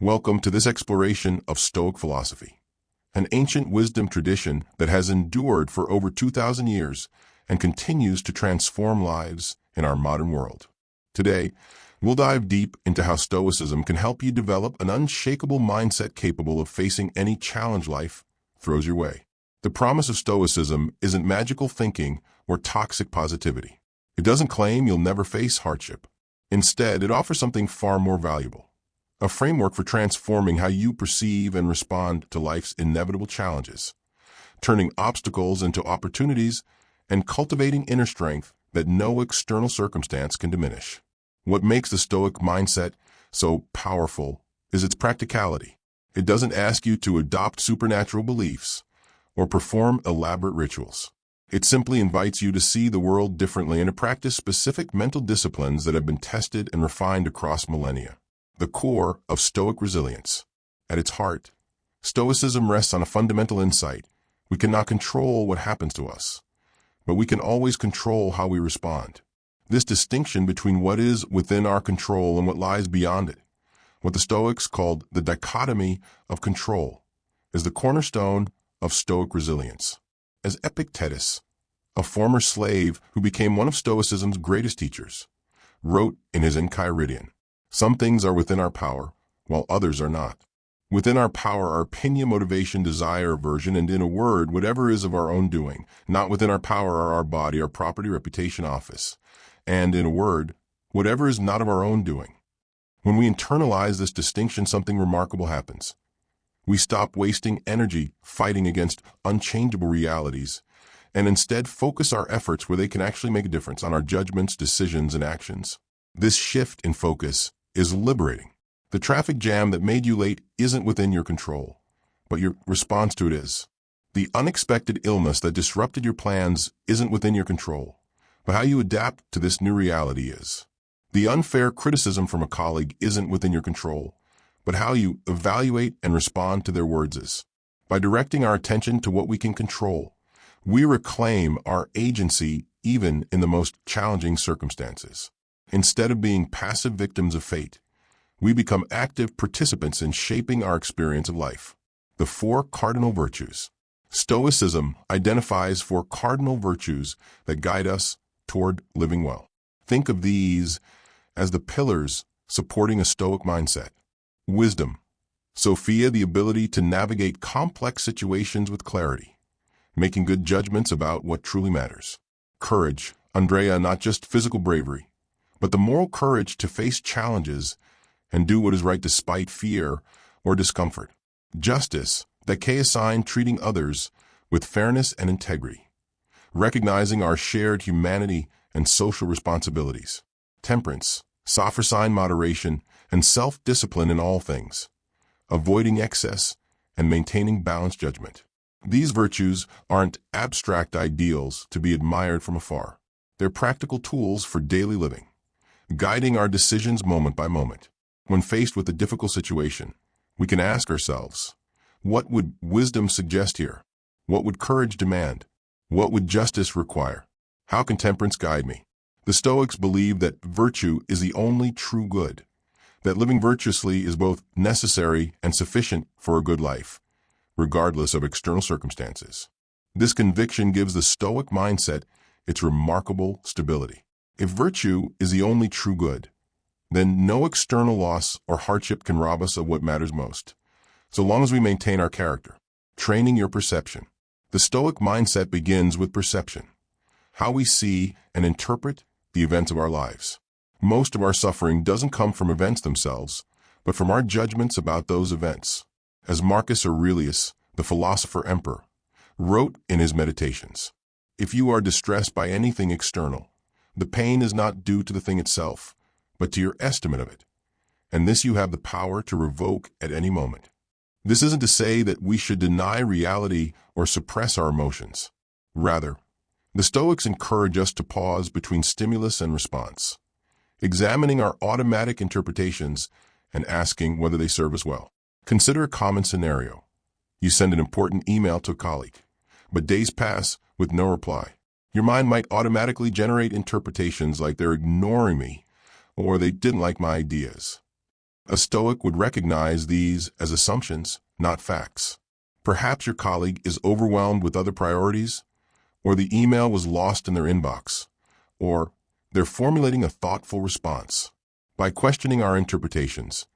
Welcome to this exploration of Stoic philosophy, an ancient wisdom tradition that has endured for over 2,000 years and continues to transform lives in our modern world. Today, we'll dive deep into how Stoicism can help you develop an unshakable mindset capable of facing any challenge life throws your way. The promise of Stoicism isn't magical thinking or toxic positivity. It doesn't claim you'll never face hardship. Instead, it offers something far more valuable: a framework for transforming how you perceive and respond to life's inevitable challenges, turning obstacles into opportunities and cultivating inner strength that no external circumstance can diminish. What makes the Stoic mindset so powerful is its practicality. It doesn't ask you to adopt supernatural beliefs or perform elaborate rituals. It simply invites you to see the world differently and to practice specific mental disciplines that have been tested and refined across millennia. The core of Stoic resilience. At its heart, Stoicism rests on a fundamental insight: we cannot control what happens to us, but we can always control how we respond. This distinction between what is within our control and what lies beyond it, what the Stoics called the dichotomy of control, is the cornerstone of Stoic resilience. As Epictetus, a former slave who became one of Stoicism's greatest teachers, wrote in his Enchiridion, "Some things are within our power, while others are not. Within our power are opinion, motivation, desire, aversion, and in a word, whatever is of our own doing. Not within our power are our body, our property, reputation, office. And in a word, whatever is not of our own doing." When we internalize this distinction, something remarkable happens. We stop wasting energy fighting against unchangeable realities and instead focus our efforts where they can actually make a difference: on our judgments, decisions, and actions. This shift in focus is liberating. The traffic jam that made you late isn't within your control, but your response to it is. The unexpected illness that disrupted your plans isn't within your control, but how you adapt to this new reality is. The unfair criticism from a colleague isn't within your control, but how you evaluate and respond to their words is. By directing our attention to what we can control, we reclaim our agency even in the most challenging circumstances. Instead of being passive victims of fate, we become active participants in shaping our experience of life. The four cardinal virtues. Stoicism identifies four cardinal virtues that guide us toward living well. Think of these as the pillars supporting a Stoic mindset. Wisdom. Sophia, the ability to navigate complex situations with clarity, making good judgments about what truly matters. Courage. Andrea, not just physical bravery, but the moral courage to face challenges and do what is right despite fear or discomfort. Justice, that sign treating others with fairness and integrity, recognizing our shared humanity and social responsibilities. Temperance, sign moderation and self-discipline in all things, avoiding excess and maintaining balanced judgment. These virtues aren't abstract ideals to be admired from afar. They're practical tools for daily living, guiding our decisions moment by moment. When faced with a difficult situation, we can ask ourselves, what would wisdom suggest here? What would courage demand? What would justice require? How can temperance guide me? The Stoics believe that virtue is the only true good, that living virtuously is both necessary and sufficient for a good life, regardless of external circumstances. This conviction gives the Stoic mindset its remarkable stability. If virtue is the only true good, then no external loss or hardship can rob us of what matters most, so long as we maintain our character. Training your perception. The Stoic mindset begins with perception, how we see and interpret the events of our lives. Most of our suffering doesn't come from events themselves, but from our judgments about those events. As Marcus Aurelius, the philosopher emperor, wrote in his Meditations, "If you are distressed by anything external, the pain is not due to the thing itself, but to your estimate of it, and this you have the power to revoke at any moment." This isn't to say that we should deny reality or suppress our emotions. Rather, the Stoics encourage us to pause between stimulus and response, examining our automatic interpretations and asking whether they serve us well. Consider a common scenario. You send an important email to a colleague, but days pass with no reply. Your mind might automatically generate interpretations like they're ignoring me or they didn't like my ideas. A Stoic would recognize these as assumptions, not facts. Perhaps your colleague is overwhelmed with other priorities, or the email was lost in their inbox, or they're formulating a thoughtful response. By questioning our interpretations,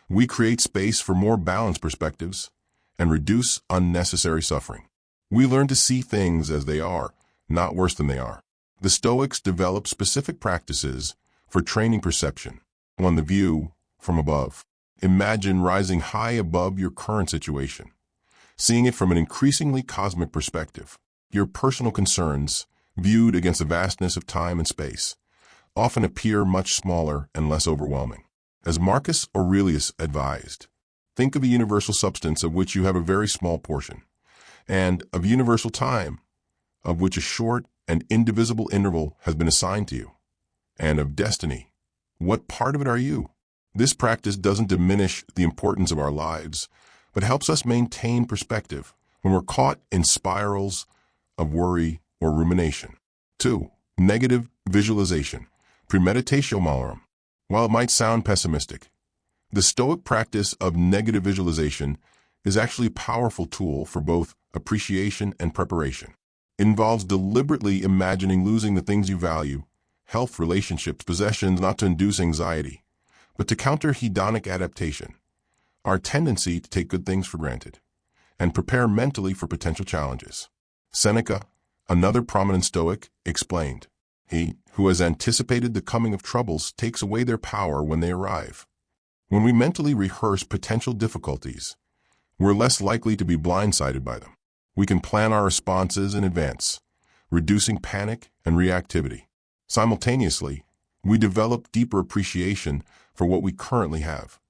we create space for more balanced perspectives and reduce unnecessary suffering. We learn to see things as they are, not worse than they are. The Stoics develop specific practices for training perception. On the view from above. Imagine rising high above your current situation, seeing it from an increasingly cosmic perspective. Your personal concerns, viewed against the vastness of time and space, often appear much smaller and less overwhelming. As Marcus Aurelius advised, think of a universal substance of which you have a very small portion, and of universal time, of which a short and indivisible interval has been assigned to you, and of destiny. What part of it are you? This practice doesn't diminish the importance of our lives, but helps us maintain perspective when we're caught in spirals of worry or rumination. 2. Negative visualization. Premeditatio malorum. While it might sound pessimistic, the Stoic practice of negative visualization is actually a powerful tool for both appreciation and preparation. It involves deliberately imagining losing the things you value, health, relationships, possessions, not to induce anxiety, but to counter hedonic adaptation, our tendency to take good things for granted, and prepare mentally for potential challenges. Seneca, another prominent Stoic, explained, "He who has anticipated the coming of troubles takes away their power when they arrive." When we mentally rehearse potential difficulties, we're less likely to be blindsided by them. We can plan our responses in advance, reducing panic and reactivity. Simultaneously, we develop deeper appreciation for what we currently have,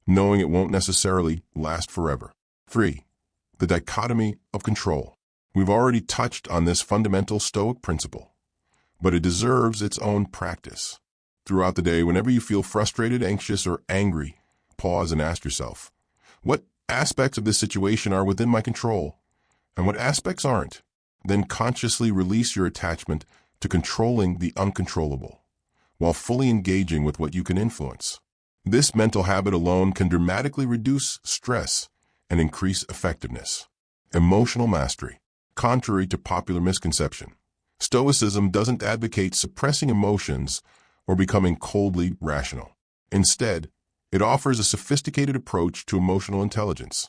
knowing it won't necessarily last forever. 3. The dichotomy of control. We've already touched on this fundamental Stoic principle, but it deserves its own practice. Throughout the day, whenever you feel frustrated, anxious, or angry, pause and ask yourself, what aspects of this situation are within my control, and what aspects aren't? Then consciously release your attachment to controlling the uncontrollable, while fully engaging with what you can influence. This mental habit alone can dramatically reduce stress and increase effectiveness. Emotional mastery. Contrary to popular misconception, Stoicism doesn't advocate suppressing emotions or becoming coldly rational. Instead, it offers a sophisticated approach to emotional intelligence,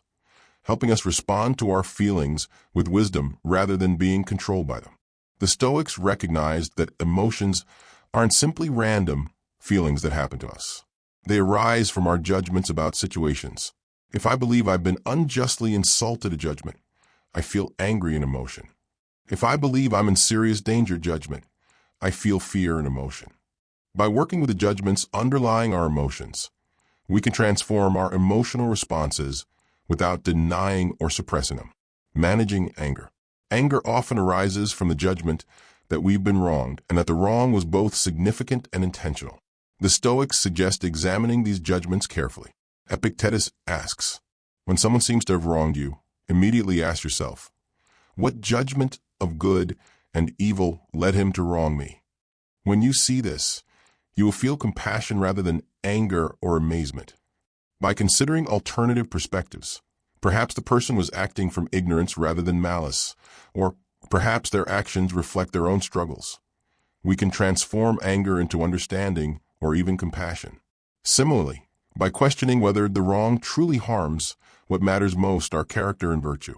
helping us respond to our feelings with wisdom rather than being controlled by them. The Stoics recognized that emotions aren't simply random feelings that happen to us. They arise from our judgments about situations. If I believe I've been unjustly insulted, a judgment, I feel angry and emotion. If I believe I'm in serious danger, judgment, I feel fear and emotion. By working with the judgments underlying our emotions, we can transform our emotional responses without denying or suppressing them. Managing anger. Anger often arises from the judgment that we've been wronged and that the wrong was both significant and intentional. The Stoics suggest examining these judgments carefully. Epictetus asks, when someone seems to have wronged you, immediately ask yourself, what judgment of good and evil led him to wrong me? When you see this, you will feel compassion rather than anger or amazement. By considering alternative perspectives, perhaps the person was acting from ignorance rather than malice, or perhaps their actions reflect their own struggles. We can transform anger into understanding or even compassion. Similarly, by questioning whether the wrong truly harms what matters most, our character and virtue,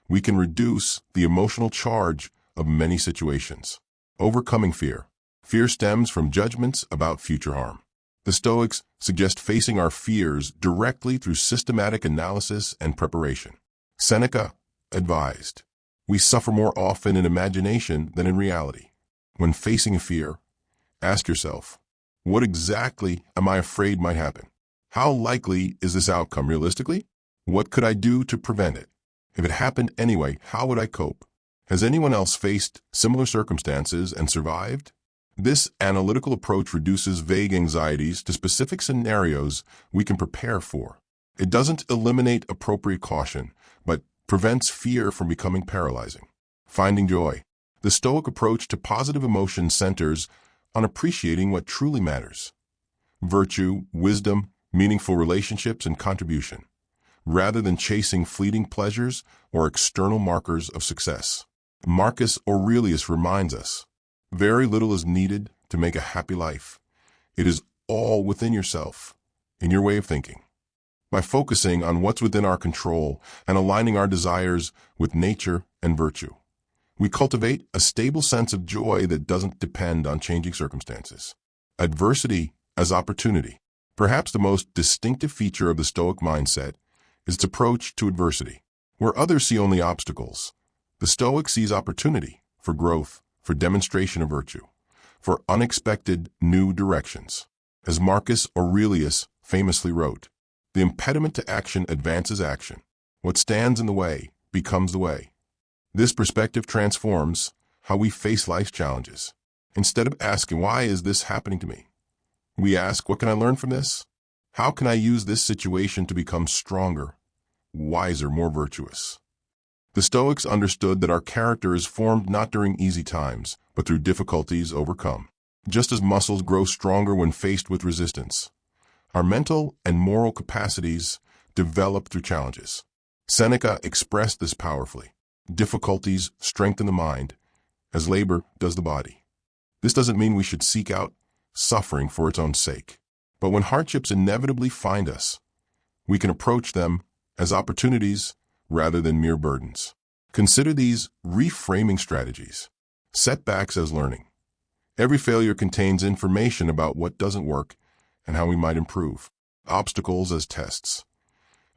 we can reduce the emotional charge of many situations. Overcoming fear. Fear stems from judgments about future harm. The Stoics suggest facing our fears directly through systematic analysis and preparation. Seneca advised, we suffer more often in imagination than in reality. When facing a fear, ask yourself, what exactly am I afraid might happen? How likely is this outcome realistically? What could I do to prevent it? If it happened anyway, how would I cope? Has anyone else faced similar circumstances and survived? This analytical approach reduces vague anxieties to specific scenarios we can prepare for. It doesn't eliminate appropriate caution, but prevents fear from becoming paralyzing. Finding joy. The Stoic approach to positive emotion centers on appreciating what truly matters. Virtue, wisdom, meaningful relationships, and contribution, rather than chasing fleeting pleasures or external markers of success. Marcus Aurelius reminds us, very little is needed to make a happy life. It is all within yourself, in your way of thinking. By focusing on what's within our control and aligning our desires with nature and virtue, we cultivate a stable sense of joy that doesn't depend on changing circumstances. Adversity as opportunity. Perhaps the most distinctive feature of the Stoic mindset is its approach to adversity. Where others see only obstacles, the Stoic sees opportunity for growth, for demonstration of virtue, for unexpected new directions. As Marcus Aurelius famously wrote, "The impediment to action advances action. What stands in the way becomes the way." This perspective transforms how we face life's challenges. Instead of asking, "Why is this happening to me?" we ask, "What can I learn from this? How can I use this situation to become stronger, wiser, more virtuous?" The Stoics understood that our character is formed not during easy times, but through difficulties overcome. Just as muscles grow stronger when faced with resistance, our mental and moral capacities develop through challenges. Seneca expressed this powerfully. Difficulties strengthen the mind, as labor does the body. This doesn't mean we should seek out suffering for its own sake. But when hardships inevitably find us, we can approach them as opportunities rather than mere burdens. Consider these reframing strategies. Setbacks as learning. Every failure contains information about what doesn't work and how we might improve. Obstacles as tests.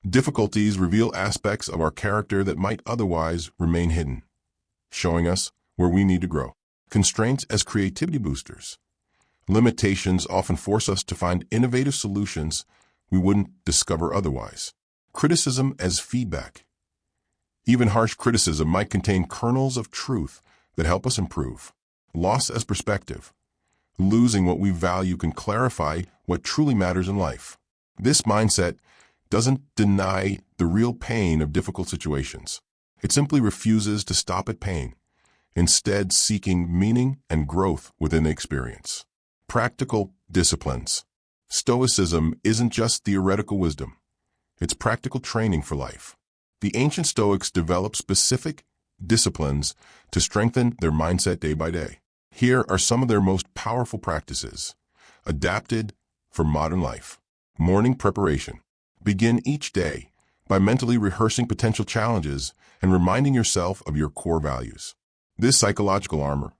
Difficulties reveal aspects of our character that might otherwise remain hidden, showing us where we need to grow. Constraints as creativity boosters. Limitations often force us to find innovative solutions we wouldn't discover otherwise. Criticism as feedback. Even harsh criticism might contain kernels of truth that help us improve. Loss as perspective. Losing what we value can clarify what truly matters in life. This mindset doesn't deny the real pain of difficult situations. It simply refuses to stop at pain, instead seeking meaning and growth within the experience. Practical disciplines. Stoicism isn't just theoretical wisdom. It's practical training for life. The ancient Stoics developed specific disciplines to strengthen their mindset day by day. Here are some of their most powerful practices, adapted for modern life. Morning preparation. Begin each day by mentally rehearsing potential challenges and reminding yourself of your core values. This psychological armor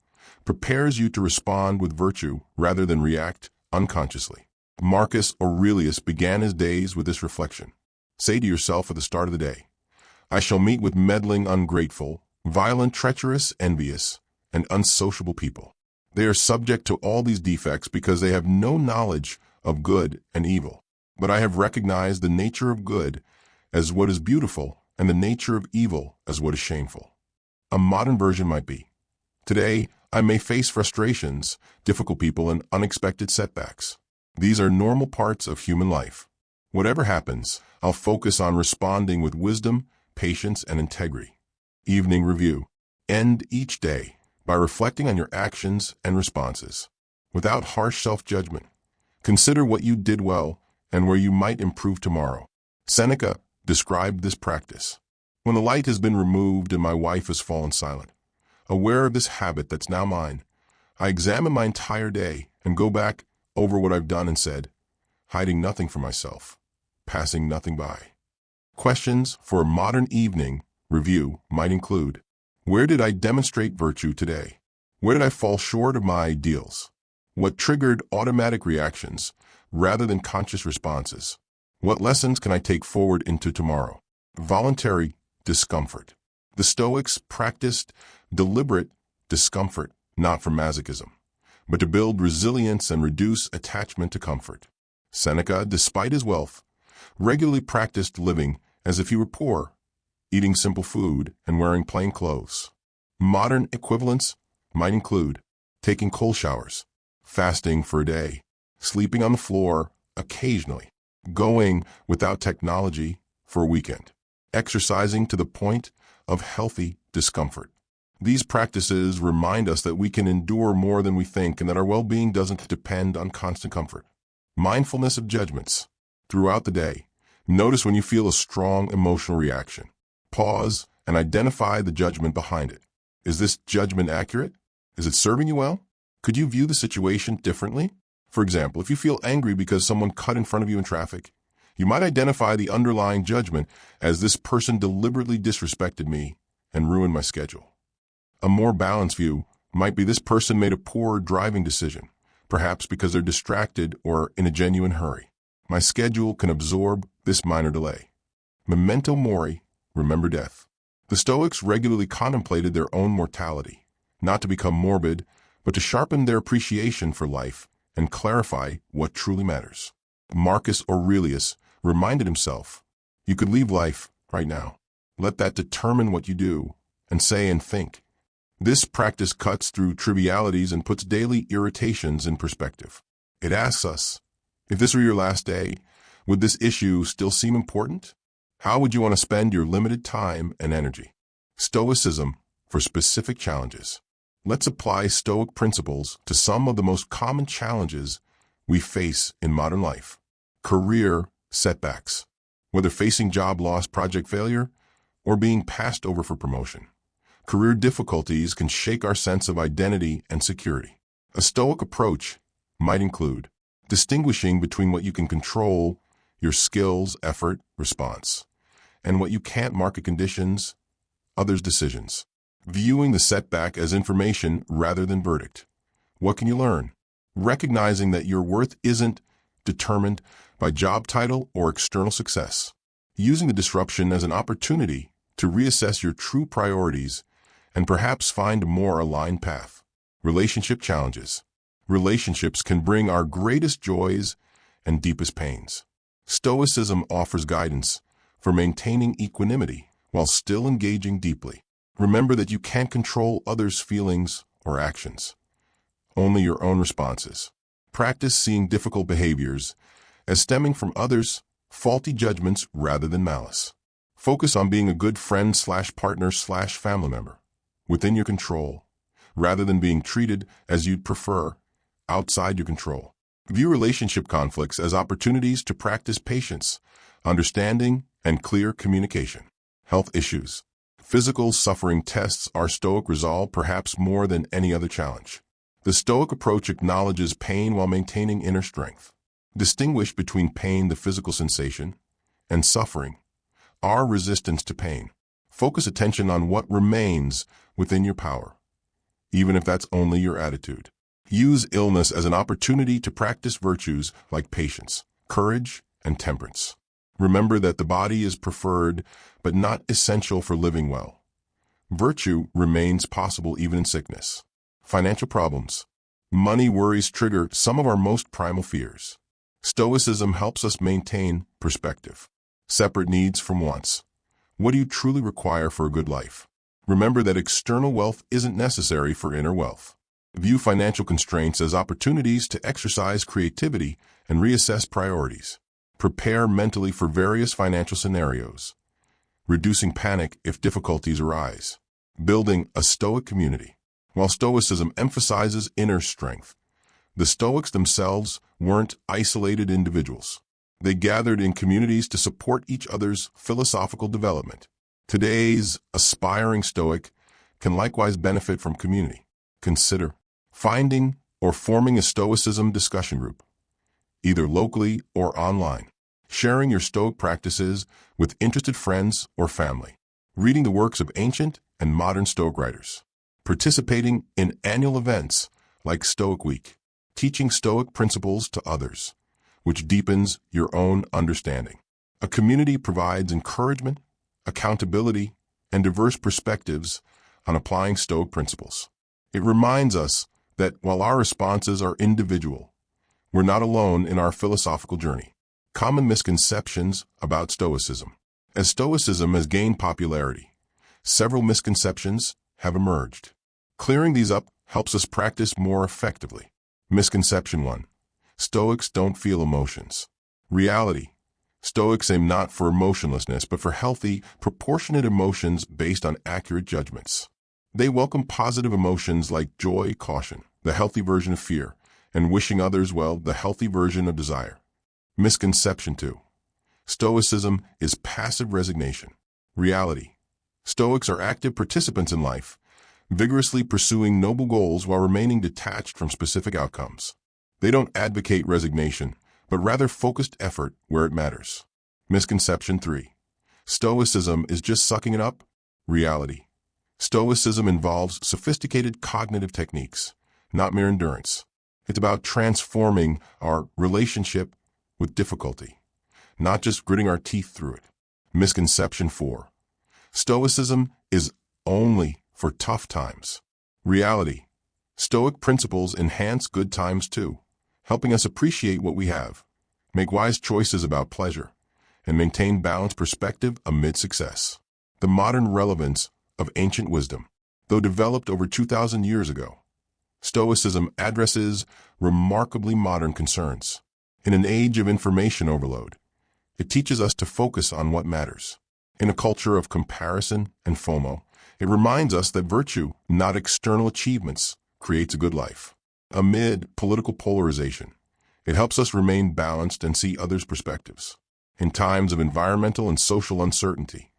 prepares you to respond with virtue rather than react unconsciously. Marcus Aurelius began his days with this reflection. Say to yourself at the start of the day, "I shall meet with meddling, ungrateful, violent, treacherous, envious, and unsociable people. They are subject to all these defects because they have no knowledge of good and evil. But I have recognized the nature of good as what is beautiful and the nature of evil as what is shameful." A modern version might be, "Today, I may face frustrations, difficult people, and unexpected setbacks. These are normal parts of human life. Whatever happens, I'll focus on responding with wisdom, patience, and integrity." Evening review. End each day by reflecting on your actions and responses. Without harsh self-judgment, consider what you did well and where you might improve tomorrow. Seneca described this practice. "When the light has been removed and my wife has fallen silent, aware of this habit that's now mine, I examine my entire day and go back over what I've done and said, hiding nothing from myself, passing nothing by." Questions for a modern evening review might include, where did I demonstrate virtue today? Where did I fall short of my ideals? What triggered automatic reactions rather than conscious responses? What lessons can I take forward into tomorrow? Voluntary discomfort. The Stoics practiced deliberate discomfort, not for masochism, but to build resilience and reduce attachment to comfort. Seneca, despite his wealth, regularly practiced living as if he were poor, eating simple food and wearing plain clothes. Modern equivalents might include taking cold showers, fasting for a day, sleeping on the floor occasionally, going without technology for a weekend, exercising to the point of healthy discomfort. These practices remind us that we can endure more than we think and that our well-being doesn't depend on constant comfort. Mindfulness of judgments. Throughout the day, notice when you feel a strong emotional reaction. Pause and identify the judgment behind it. Is this judgment accurate? Is it serving you well? Could you view the situation differently? For example, if you feel angry because someone cut in front of you in traffic, you might identify the underlying judgment as this person deliberately disrespected me and ruined my schedule. A more balanced view might be this person made a poor driving decision, perhaps because they're distracted or in a genuine hurry. My schedule can absorb this minor delay. Memento mori, remember death. The Stoics regularly contemplated their own mortality, not to become morbid, but to sharpen their appreciation for life and clarify what truly matters. Marcus Aurelius reminded himself, you could leave life right now. Let that determine what you do and say and think. This practice cuts through trivialities and puts daily irritations in perspective. It asks us, if this were your last day, would this issue still seem important? How would you want to spend your limited time and energy? Stoicism for specific challenges. Let's apply Stoic principles to some of the most common challenges we face in modern life. Career setbacks, whether facing job loss, project failure, or being passed over for promotion. Career difficulties can shake our sense of identity and security. A Stoic approach might include distinguishing between what you can control, your skills, effort, response, and what you can't, market conditions, others' decisions. Viewing the setback as information rather than verdict. What can you learn? Recognizing that your worth isn't determined by job title or external success. Using the disruption as an opportunity to reassess your true priorities and perhaps find a more aligned path. Relationship challenges. Relationships can bring our greatest joys and deepest pains. Stoicism offers guidance for maintaining equanimity while still engaging deeply. Remember that you can't control others' feelings or actions, only your own responses. Practice seeing difficult behaviors as stemming from others' faulty judgments rather than malice. Focus on being a good friend/partner/family member within your control, rather than being treated as you'd prefer outside your control. View relationship conflicts as opportunities to practice patience, understanding, and clear communication. Health issues. Physical suffering tests our Stoic resolve perhaps more than any other challenge. The Stoic approach acknowledges pain while maintaining inner strength. Distinguish between pain, the physical sensation, and suffering, our resistance to pain. Focus attention on what remains within your power, even if that's only your attitude. Use illness as an opportunity to practice virtues like patience, courage, and temperance. Remember that the body is preferred but not essential for living well. Virtue remains possible even in sickness. Financial problems. Money worries trigger some of our most primal fears. Stoicism helps us maintain perspective. Separate needs from wants. What do you truly require for a good life? Remember that external wealth isn't necessary for inner wealth. View financial constraints as opportunities to exercise creativity and reassess priorities. Prepare mentally for various financial scenarios, reducing panic if difficulties arise. Building a Stoic community. While Stoicism emphasizes inner strength, the Stoics themselves weren't isolated individuals. They gathered in communities to support each other's philosophical development. Today's aspiring Stoic can likewise benefit from community. Consider finding or forming a Stoicism discussion group, either locally or online. Sharing your Stoic practices with interested friends or family. Reading the works of ancient and modern Stoic writers. Participating in annual events like Stoic Week. Teaching Stoic principles to others, which deepens your own understanding. A community provides encouragement, accountability, and diverse perspectives on applying Stoic principles. It reminds us that while our responses are individual, we're not alone in our philosophical journey. Common misconceptions about Stoicism. As Stoicism has gained popularity, several misconceptions have emerged. Clearing these up helps us practice more effectively. Misconception 1. Stoics don't feel emotions. Reality. Stoics aim not for emotionlessness, but for healthy, proportionate emotions based on accurate judgments. They welcome positive emotions like joy, caution, the healthy version of fear, and wishing others well, the healthy version of desire. Misconception 2. Stoicism is passive resignation. Reality. Stoics are active participants in life, vigorously pursuing noble goals while remaining detached from specific outcomes. They don't advocate resignation, but rather focused effort where it matters. Misconception 3. Stoicism is just sucking it up. Reality. Stoicism involves sophisticated cognitive techniques, not mere endurance. It's about transforming our relationship with difficulty, not just gritting our teeth through it. Misconception 4. Stoicism is only for tough times. Reality. Stoic principles enhance good times too, helping us appreciate what we have, make wise choices about pleasure, and maintain balanced perspective amid success. The modern relevance of ancient wisdom. Though developed over 2,000 years ago, Stoicism addresses remarkably modern concerns. In an age of information overload, it teaches us to focus on what matters. In a culture of comparison and FOMO, it reminds us that virtue, not external achievements, creates a good life. Amid political polarization, it helps us remain balanced and see others' perspectives. In times of environmental and social uncertainty,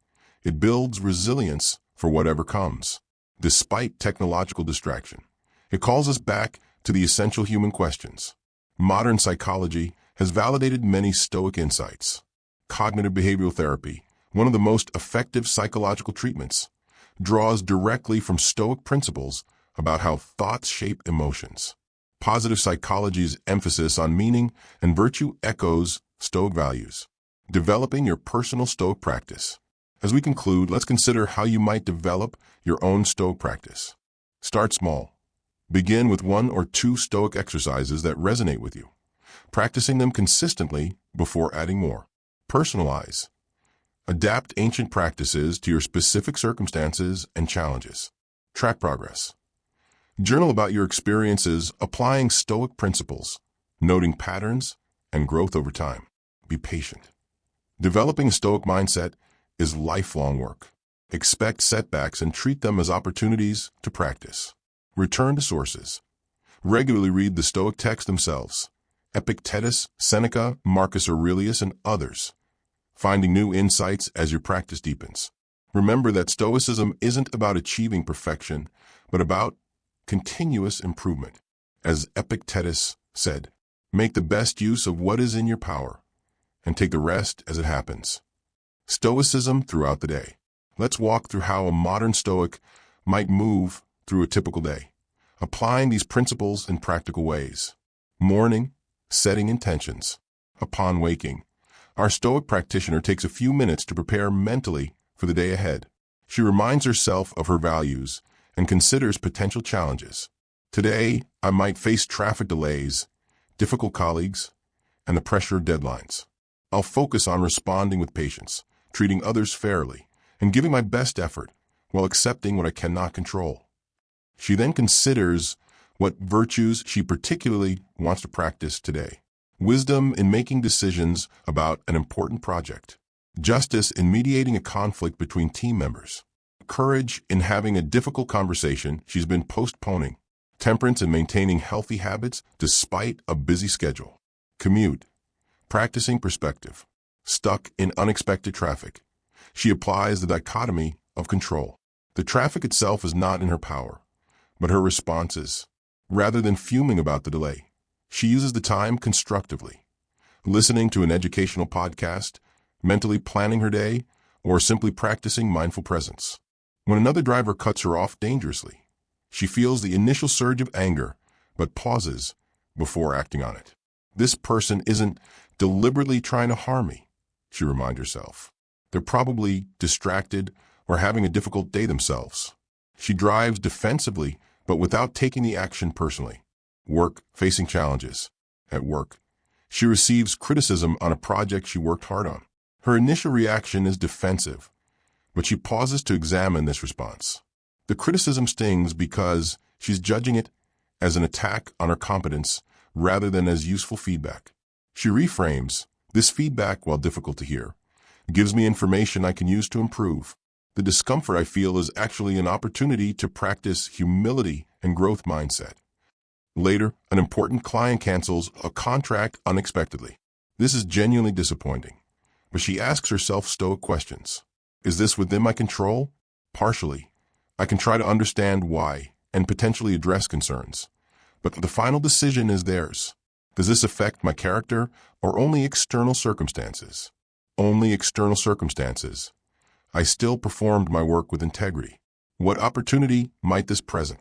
it builds resilience for whatever comes. Despite technological distraction, it calls us back to the essential human questions. Modern psychology has validated many Stoic insights. Cognitive behavioral therapy, one of the most effective psychological treatments, draws directly from Stoic principles about how thoughts shape emotions. Positive psychology's emphasis on meaning and virtue echoes Stoic values. Developing your personal Stoic practice. As we conclude, let's consider how you might develop your own Stoic practice. Start small. Begin with 1 or 2 Stoic exercises that resonate with you, practicing them consistently before adding more. Personalize. Adapt ancient practices to your specific circumstances and challenges. Track progress. Journal about your experiences applying Stoic principles, noting patterns and growth over time. Be patient. Developing a Stoic mindset is lifelong work. Expect setbacks and treat them as opportunities to practice. Return to sources. Regularly read the Stoic texts themselves. Epictetus, Seneca, Marcus Aurelius, and others, finding new insights as your practice deepens. Remember that Stoicism isn't about achieving perfection, but about continuous improvement. As Epictetus said, make the best use of what is in your power, and take the rest as it happens. Stoicism throughout the day. Let's walk through how a modern Stoic might move through a typical day, applying these principles in practical ways. Morning, setting intentions. Upon waking, our Stoic practitioner takes a few minutes to prepare mentally for the day ahead. She reminds herself of her values and considers potential challenges. Today, I might face traffic delays, difficult colleagues, and the pressure of deadlines. I'll focus on responding with patience, treating others fairly, and giving my best effort while accepting what I cannot control. She then considers what virtues she particularly wants to practice today. Wisdom in making decisions about an important project. Justice in mediating a conflict between team members. Courage in having a difficult conversation she's been postponing. Temperance in maintaining healthy habits despite a busy schedule. Commute. Practicing perspective. Stuck in unexpected traffic. She applies the dichotomy of control. The traffic itself is not in her power, but her responses. Rather than fuming about the delay, she uses the time constructively, listening to an educational podcast, mentally planning her day, or simply practicing mindful presence. When another driver cuts her off dangerously, she feels the initial surge of anger, but pauses before acting on it. This person isn't deliberately trying to harm me, she reminds herself. They're probably distracted or having a difficult day themselves. She drives defensively, but without taking the action personally. Work, facing challenges. At work, she receives criticism on a project she worked hard on. Her initial reaction is defensive, but she pauses to examine this response. The criticism stings because she's judging it as an attack on her competence rather than as useful feedback. She reframes, this feedback, while difficult to hear, gives me information I can use to improve. The discomfort I feel is actually an opportunity to practice humility and growth mindset. Later, an important client cancels a contract unexpectedly. This is genuinely disappointing, but she asks herself Stoic questions. Is this within my control? Partially. I can try to understand why and potentially address concerns, but the final decision is theirs. Does this affect my character or only external circumstances? Only external circumstances. I still performed my work with integrity. What opportunity might this present?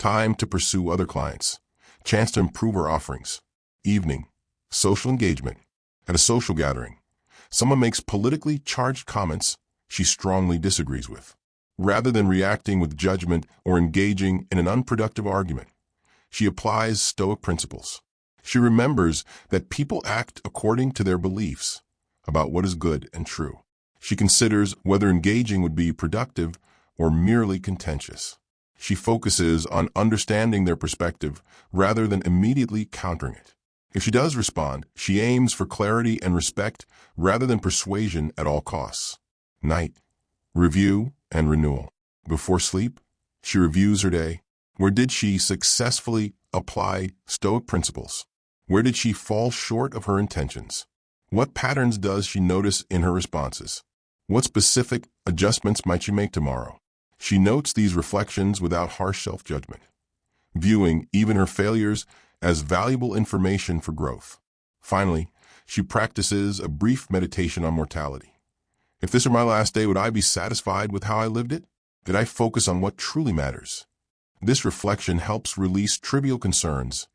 Time to pursue other clients. Chance to improve our offerings. Evening. Social engagement. At a social gathering, someone makes politically charged comments she strongly disagrees with. Rather than reacting with judgment or engaging in an unproductive argument, she applies Stoic principles. She remembers that people act according to their beliefs about what is good and true. She considers whether engaging would be productive or merely contentious. She focuses on understanding their perspective rather than immediately countering it. If she does respond, she aims for clarity and respect rather than persuasion at all costs. Night. Review and renewal. Before sleep, she reviews her day. Where did she successfully apply Stoic principles? Where did she fall short of her intentions? What patterns does she notice in her responses? What specific adjustments might she make tomorrow? She notes these reflections without harsh self-judgment, viewing even her failures as valuable information for growth. Finally, she practices a brief meditation on mortality. If this were my last day, would I be satisfied with how I lived it? Did I focus on what truly matters? This reflection helps release trivial concerns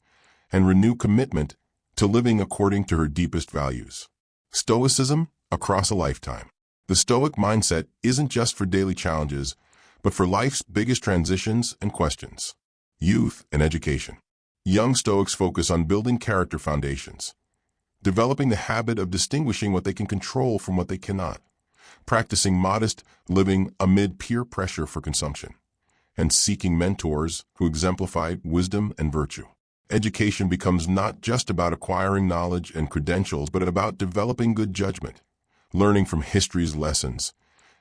and renew commitment to living according to her deepest values. Stoicism across a lifetime. The Stoic mindset isn't just for daily challenges, but for life's biggest transitions and questions. Youth and education. Young Stoics focus on building character foundations, developing the habit of distinguishing what they can control from what they cannot, practicing modest living amid peer pressure for consumption, and seeking mentors who exemplify wisdom and virtue. Education becomes not just about acquiring knowledge and credentials, but about developing good judgment, learning from history's lessons,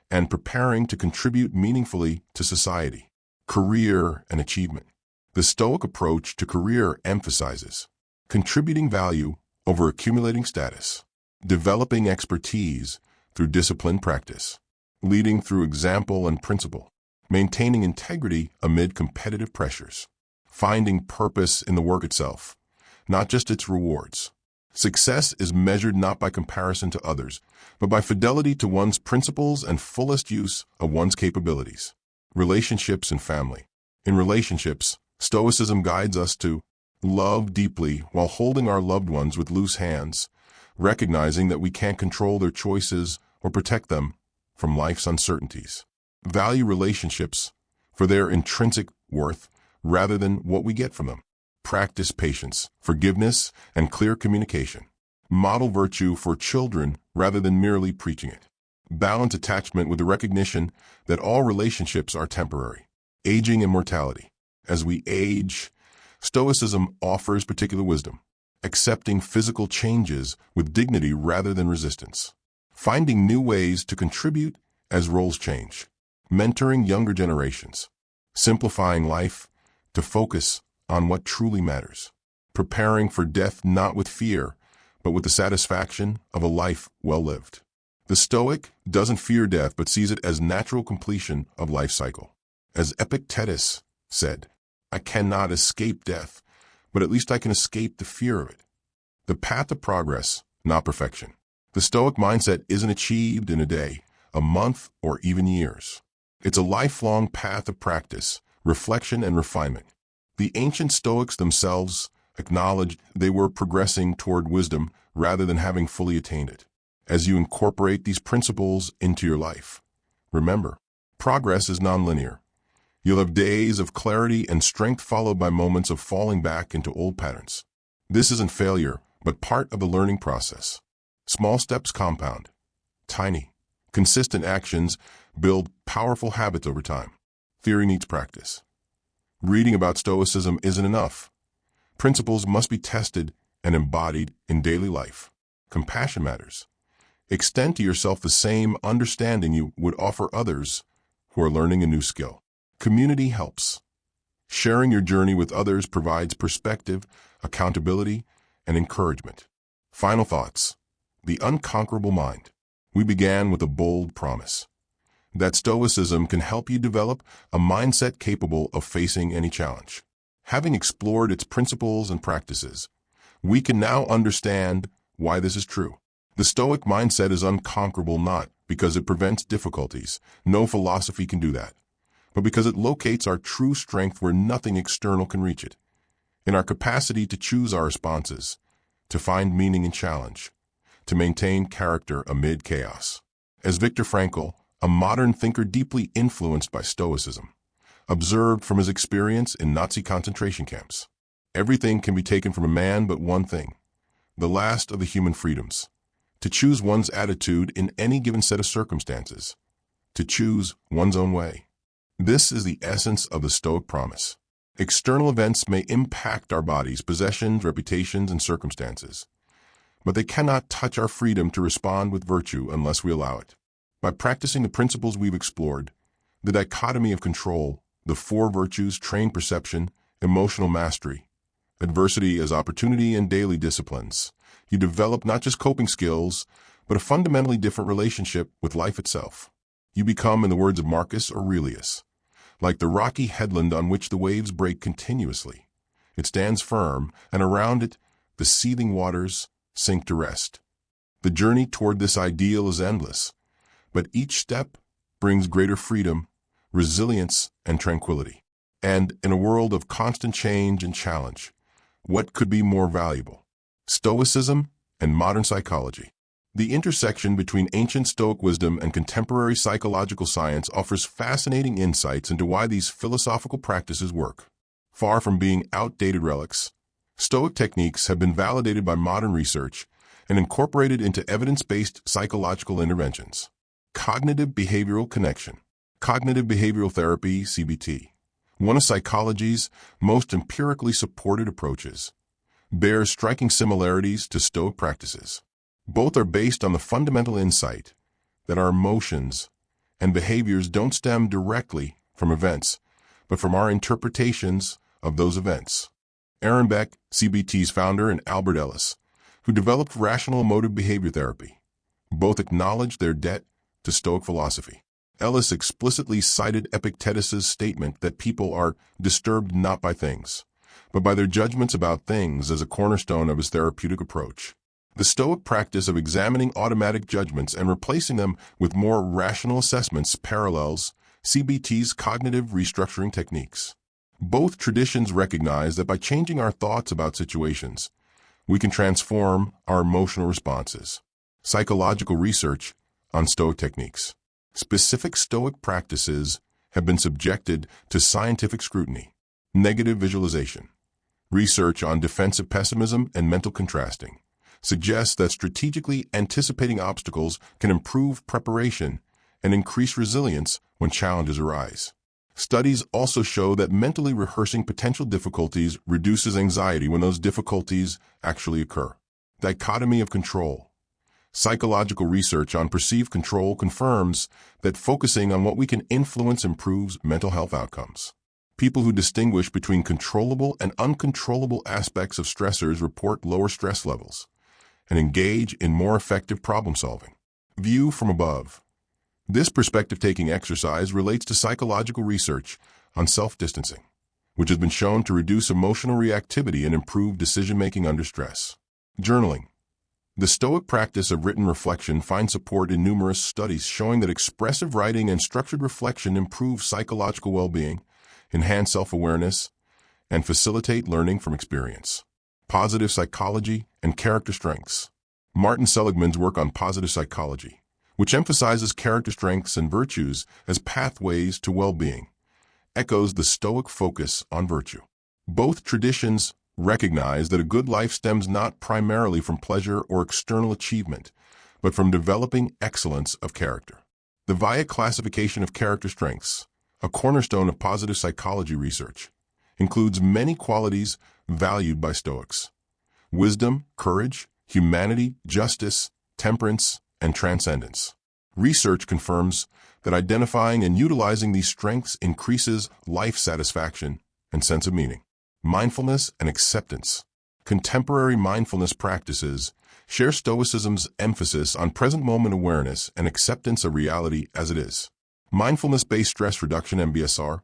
and preparing to contribute meaningfully to society. Career and achievement. The Stoic approach to career emphasizes contributing value over accumulating status, developing expertise through disciplined practice, leading through example and principle, maintaining integrity amid competitive pressures, finding purpose in the work itself, not just its rewards. Success is measured not by comparison to others, but by fidelity to one's principles and fullest use of one's capabilities. Relationships and family. In relationships, Stoicism guides us to love deeply while holding our loved ones with loose hands, recognizing that we can't control their choices or protect them from life's uncertainties. Value relationships for their intrinsic worth rather than what we get from them. Practice patience, forgiveness, and clear communication. Model virtue for children rather than merely preaching it. Balance attachment with the recognition that all relationships are temporary. Aging and mortality. As we age, Stoicism offers particular wisdom, accepting physical changes with dignity rather than resistance, finding new ways to contribute as roles change, mentoring younger generations, simplifying life to focus on what truly matters, preparing for death not with fear, but with the satisfaction of a life well lived. The Stoic doesn't fear death but sees it as natural completion of life cycle. As Epictetus said, I cannot escape death, but at least I can escape the fear of it. The path of progress, not perfection. The Stoic mindset isn't achieved in a day, a month, or even years. It's a lifelong path of practice, reflection, and refinement. The ancient Stoics themselves acknowledged they were progressing toward wisdom rather than having fully attained it. As you incorporate these principles into your life, remember, progress is nonlinear. You'll have days of clarity and strength followed by moments of falling back into old patterns. This isn't failure, but part of the learning process. Small steps compound. Tiny, consistent actions build powerful habits over time. Theory needs practice. Reading about Stoicism isn't enough. Principles must be tested and embodied in daily life. Compassion matters. Extend to yourself the same understanding you would offer others who are learning a new skill. Community helps. Sharing your journey with others provides perspective, accountability, and encouragement. Final thoughts. the unconquerable mind. We began with a bold promise that Stoicism can help you develop a mindset capable of facing any challenge. Having explored its principles and practices, we can now understand why this is true. The Stoic mindset is unconquerable not because it prevents difficulties. No philosophy can do that. But because it locates our true strength where nothing external can reach it. In our capacity to choose our responses, to find meaning in challenge, to maintain character amid chaos. As Viktor Frankl, a modern thinker deeply influenced by Stoicism, observed from his experience in Nazi concentration camps, everything can be taken from a man but one thing, the last of the human freedoms, to choose one's attitude in any given set of circumstances, to choose one's own way. This is the essence of the Stoic promise. External events may impact our bodies, possessions, reputations, and circumstances, but they cannot touch our freedom to respond with virtue unless we allow it. By practicing the principles we've explored, the dichotomy of control, the four virtues, trained perception, emotional mastery, adversity as opportunity, and daily disciplines, you develop not just coping skills, but a fundamentally different relationship with life itself. You become, in the words of Marcus Aurelius, like the rocky headland on which the waves break continuously. It stands firm, and around it, the seething waters sink to rest. The journey toward this ideal is endless, but each step brings greater freedom, resilience, and tranquility. And in a world of constant change and challenge, what could be more valuable? Stoicism and modern psychology. The intersection between ancient Stoic wisdom and contemporary psychological science offers fascinating insights into why these philosophical practices work. Far from being outdated relics, Stoic techniques have been validated by modern research and incorporated into evidence-based psychological interventions. Cognitive behavioral connection. Cognitive behavioral therapy, CBT, one of psychology's most empirically supported approaches, bears striking similarities to Stoic practices. Both are based on the fundamental insight that our emotions and behaviors don't stem directly from events, but from our interpretations of those events. Aaron Beck, CBT's founder, and Albert Ellis, who developed rational emotive behavior therapy, both acknowledged their debt to Stoic philosophy. Ellis explicitly cited Epictetus' statement that people are disturbed not by things, but by their judgments about things as a cornerstone of his therapeutic approach. The Stoic practice of examining automatic judgments and replacing them with more rational assessments parallels CBT's cognitive restructuring techniques. Both traditions recognize that by changing our thoughts about situations, we can transform our emotional responses. Psychological research on Stoic techniques. Specific Stoic practices have been subjected to scientific scrutiny. Negative visualization. Research on defensive pessimism and mental contrasting suggests that strategically anticipating obstacles can improve preparation and increase resilience when challenges arise. Studies also show that mentally rehearsing potential difficulties reduces anxiety when those difficulties actually occur. Dichotomy of control. Psychological research on perceived control confirms that focusing on what we can influence improves mental health outcomes. People who distinguish between controllable and uncontrollable aspects of stressors report lower stress levels and engage in more effective problem solving. View from above. This perspective-taking exercise relates to psychological research on self-distancing, which has been shown to reduce emotional reactivity and improve decision-making under stress. Journaling. The Stoic practice of written reflection finds support in numerous studies showing that expressive writing and structured reflection improve psychological well-being, enhance self-awareness, and facilitate learning from experience. Positive psychology and character strengths. Martin Seligman's work on positive psychology, which emphasizes character strengths and virtues as pathways to well-being, echoes the Stoic focus on virtue. Both traditions recognize that a good life stems not primarily from pleasure or external achievement, but from developing excellence of character. The Via classification of character strengths, a cornerstone of positive psychology research, includes many qualities valued by Stoics: wisdom, courage, humanity, justice, temperance, and transcendence. Research confirms that identifying and utilizing these strengths increases life satisfaction and sense of meaning. Mindfulness and acceptance. Contemporary mindfulness practices share Stoicism's emphasis on present moment awareness and acceptance of reality as it is. Mindfulness-based stress reduction (MBSR)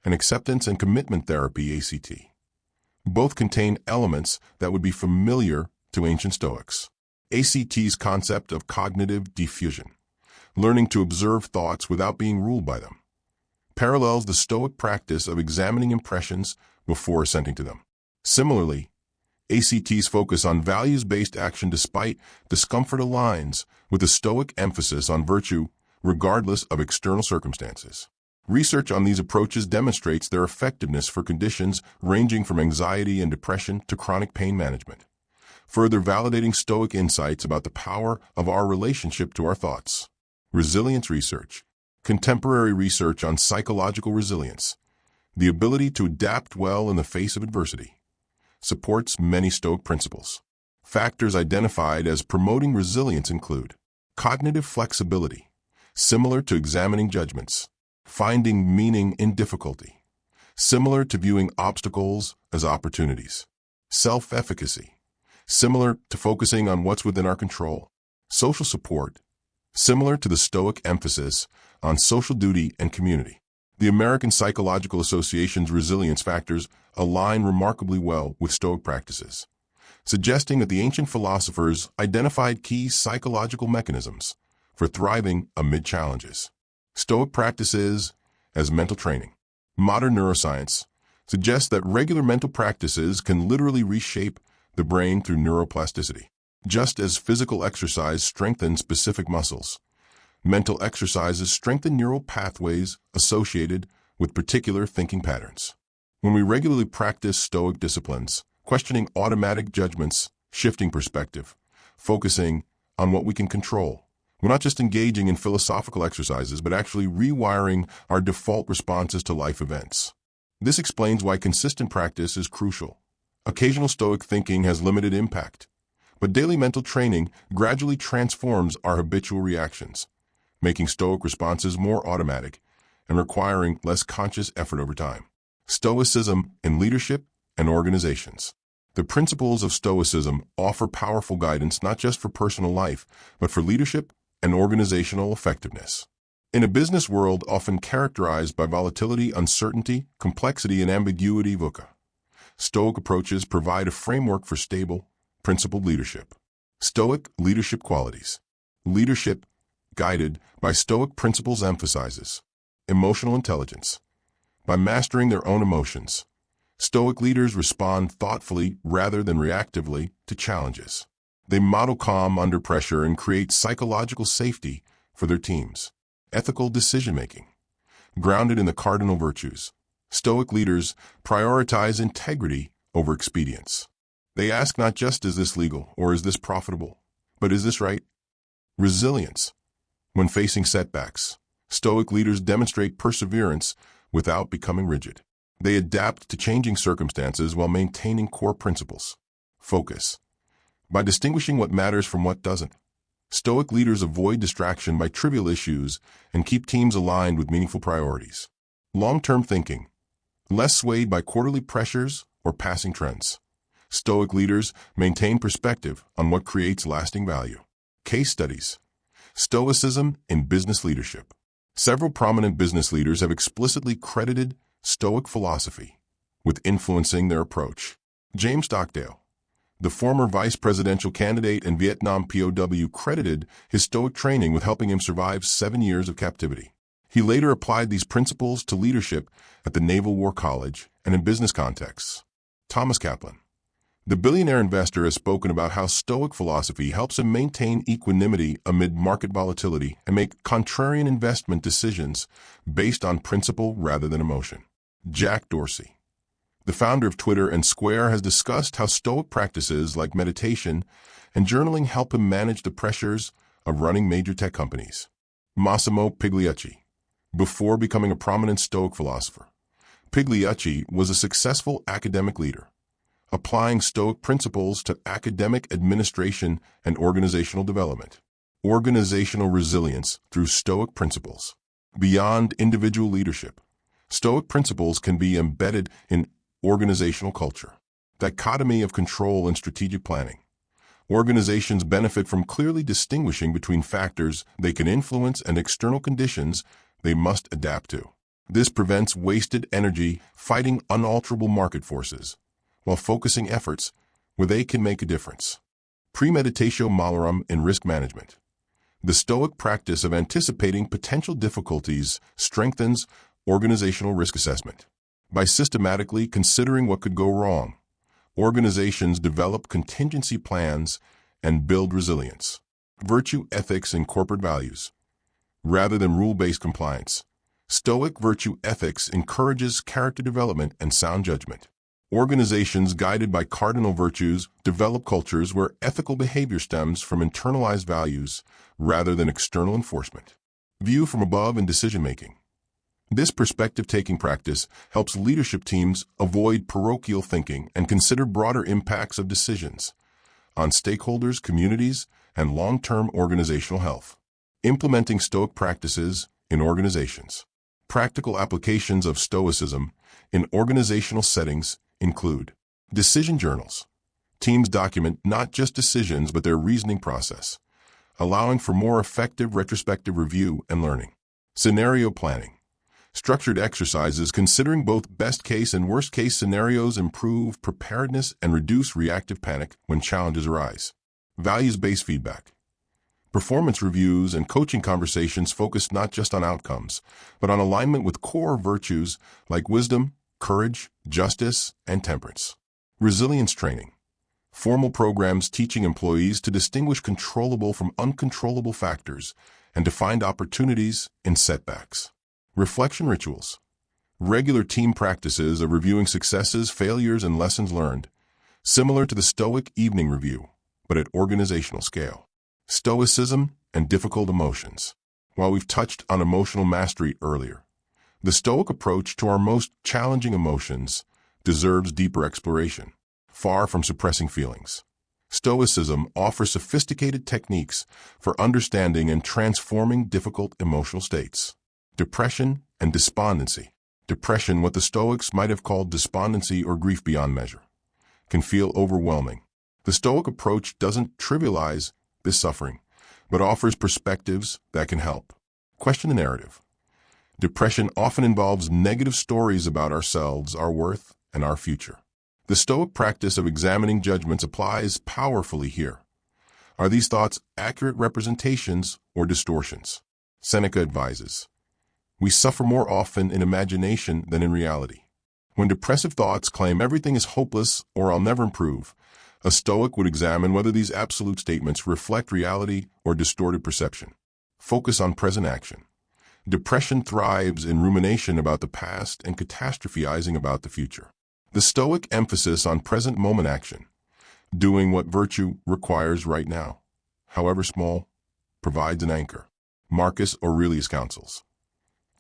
and acceptance and commitment therapy (ACT) both contain elements that would be familiar to ancient Stoics. ACT's concept of cognitive diffusion, learning to observe thoughts without being ruled by them, parallels the Stoic practice of examining impressions before assenting to them. Similarly, ACT's focus on values-based action despite discomfort aligns with the Stoic emphasis on virtue regardless of external circumstances. Research on these approaches demonstrates their effectiveness for conditions ranging from anxiety and depression to chronic pain management, further validating Stoic insights about the power of our relationship to our thoughts. Resilience research. Contemporary research on psychological resilience, the ability to adapt well in the face of adversity, supports many Stoic principles. Factors identified as promoting resilience include cognitive flexibility, similar to examining judgments, finding meaning in difficulty, similar to viewing obstacles as opportunities, self-efficacy, similar to focusing on what's within our control, social support, similar to the Stoic emphasis on social duty and community. The American Psychological Association's resilience factors align remarkably well with Stoic practices, suggesting that the ancient philosophers identified key psychological mechanisms for thriving amid challenges. Stoic practices as mental training. Modern neuroscience suggests that regular mental practices can literally reshape the brain through neuroplasticity. Just as physical exercise strengthens specific muscles, mental exercises strengthen neural pathways associated with particular thinking patterns. When we regularly practice Stoic disciplines, questioning automatic judgments, shifting perspective, focusing on what we can control, we're not just engaging in philosophical exercises, but actually rewiring our default responses to life events. This explains why consistent practice is crucial. Occasional Stoic thinking has limited impact, but daily mental training gradually transforms our habitual reactions, making Stoic responses more automatic and requiring less conscious effort over time. Stoicism in leadership and organizations. The principles of Stoicism offer powerful guidance not just for personal life, but for leadership and organizational effectiveness. In a business world often characterized by volatility, uncertainty, complexity, and ambiguity, Stoic approaches provide a framework for stable, principled leadership. Stoic leadership qualities. Leadership guided by Stoic principles emphasizes emotional intelligence. By mastering their own emotions, Stoic leaders respond thoughtfully rather than reactively to challenges. They model calm under pressure and create psychological safety for their teams. Ethical decision-making. Grounded in the cardinal virtues, Stoic leaders prioritize integrity over expedience. They ask not just, is this legal or is this profitable, but is this right? Resilience. When facing setbacks, Stoic leaders demonstrate perseverance without becoming rigid. They adapt to changing circumstances while maintaining core principles. Focus. By distinguishing what matters from what doesn't, Stoic leaders avoid distraction by trivial issues and keep teams aligned with meaningful priorities. Long-term thinking. Less swayed by quarterly pressures or passing trends, Stoic leaders maintain perspective on what creates lasting value. Case studies. Stoicism in business leadership. Several prominent business leaders have explicitly credited Stoic philosophy with influencing their approach. James Stockdale, the former vice presidential candidate and Vietnam POW, credited his Stoic training with helping him survive 7 years of captivity. He later applied these principles to leadership at the Naval War College and in business contexts. Thomas Kaplan, the billionaire investor, has spoken about how Stoic philosophy helps him maintain equanimity amid market volatility and make contrarian investment decisions based on principle rather than emotion. Jack Dorsey, the founder of Twitter and Square, has discussed how Stoic practices like meditation and journaling help him manage the pressures of running major tech companies. Massimo Pigliucci, before becoming a prominent Stoic philosopher, Pigliucci was a successful academic leader, applying Stoic principles to academic administration and organizational development. Organizational resilience through Stoic principles. Beyond individual leadership, Stoic principles can be embedded in organizational culture. dichotomy of control and strategic planning. Organizations benefit from clearly distinguishing between factors they can influence and external conditions they must adapt to. This prevents wasted energy fighting unalterable market forces, while focusing efforts where they can make a difference. Premeditatio malorum in risk management. The Stoic practice of anticipating potential difficulties strengthens organizational risk assessment. By systematically considering what could go wrong, organizations develop contingency plans and build resilience. Virtue ethics and corporate values. Rather than rule-based compliance, Stoic virtue ethics encourages character development and sound judgment. Organizations guided by cardinal virtues develop cultures where ethical behavior stems from internalized values rather than external enforcement. View from above in decision-making. This perspective-taking practice helps leadership teams avoid parochial thinking and consider broader impacts of decisions on stakeholders, communities, and long-term organizational health. Implementing Stoic practices in organizations. Practical applications of Stoicism in organizational settings include decision journals. Teams document not just decisions but their reasoning process, allowing for more effective retrospective review and learning. Scenario planning. Structured exercises considering both best-case and worst-case scenarios improve preparedness and reduce reactive panic when challenges arise. Values-based feedback. Performance reviews and coaching conversations focus not just on outcomes, but on alignment with core virtues like wisdom, courage, justice, and temperance. Resilience training. Formal programs teaching employees to distinguish controllable from uncontrollable factors and to find opportunities in setbacks. Reflection rituals. Regular team practices of reviewing successes, failures, and lessons learned, similar to the Stoic evening review, but at organizational scale. Stoicism and difficult emotions. While we've touched on emotional mastery earlier, the Stoic approach to our most challenging emotions deserves deeper exploration. Far from suppressing feelings, Stoicism offers sophisticated techniques for understanding and transforming difficult emotional states. Depression and despondency. Depression, what the Stoics might have called despondency or grief beyond measure, can feel overwhelming. The Stoic approach doesn't trivialize this suffering, but offers perspectives that can help. Question the narrative. Depression often involves negative stories about ourselves, our worth, and our future. The Stoic practice of examining judgments applies powerfully here. Are these thoughts accurate representations or distortions? Seneca advises, we suffer more often in imagination than in reality. When depressive thoughts claim everything is hopeless or I'll never improve, a Stoic would examine whether these absolute statements reflect reality or distorted perception. Focus on present action. Depression thrives in rumination about the past and catastrophizing about the future. The Stoic emphasis on present moment action, doing what virtue requires right now, however small, provides an anchor. Marcus Aurelius counsels,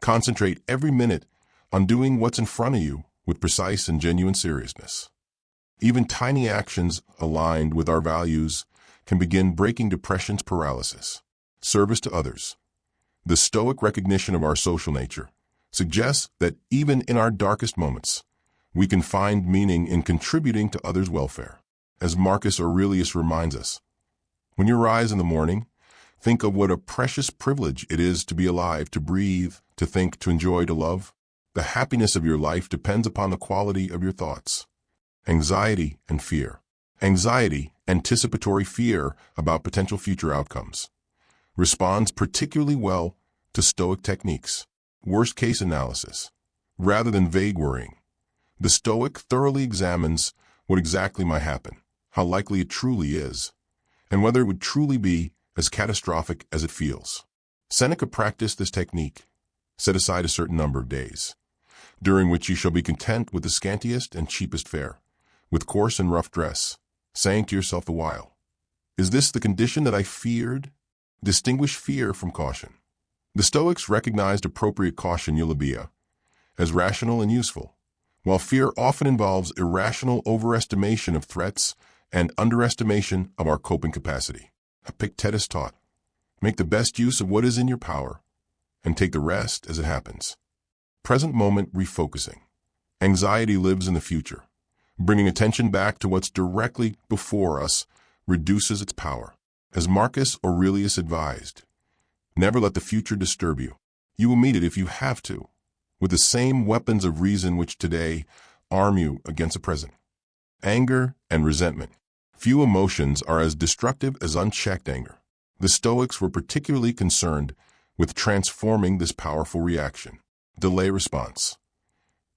concentrate every minute on doing what's in front of you with precise and genuine seriousness. Even tiny actions aligned with our values can begin breaking depression's paralysis. Service to others. The Stoic recognition of our social nature suggests that even in our darkest moments, we can find meaning in contributing to others' welfare. As Marcus Aurelius reminds us, when you rise in the morning, think of what a precious privilege it is to be alive, to breathe, to think, to enjoy, to love. The happiness of your life depends upon the quality of your thoughts. Anxiety and fear. Anxiety, anticipatory fear about potential future outcomes, responds particularly well to Stoic techniques. Worst-case analysis. Rather than vague worrying, the Stoic thoroughly examines what exactly might happen, how likely it truly is, and whether it would truly be as catastrophic as it feels. Seneca practiced this technique. Set aside a certain number of days, during which you shall be content with the scantiest and cheapest fare, with coarse and rough dress, saying to yourself the while, is this the condition that I feared? Distinguish fear from caution. The Stoics recognized appropriate caution, eulabia, as rational and useful, while fear often involves irrational overestimation of threats and underestimation of our coping capacity. Epictetus taught, make the best use of what is in your power, and take the rest as it happens. Present moment refocusing. Anxiety lives in the future, Bringing attention back to what's directly before us reduces its power. As Marcus Aurelius advised, never let the future disturb you. You will meet it if you have to, with the same weapons of reason which today arm you against the present. Anger and resentment. Few emotions are as destructive as unchecked anger. The Stoics were particularly concerned with transforming this powerful reaction. Delay response.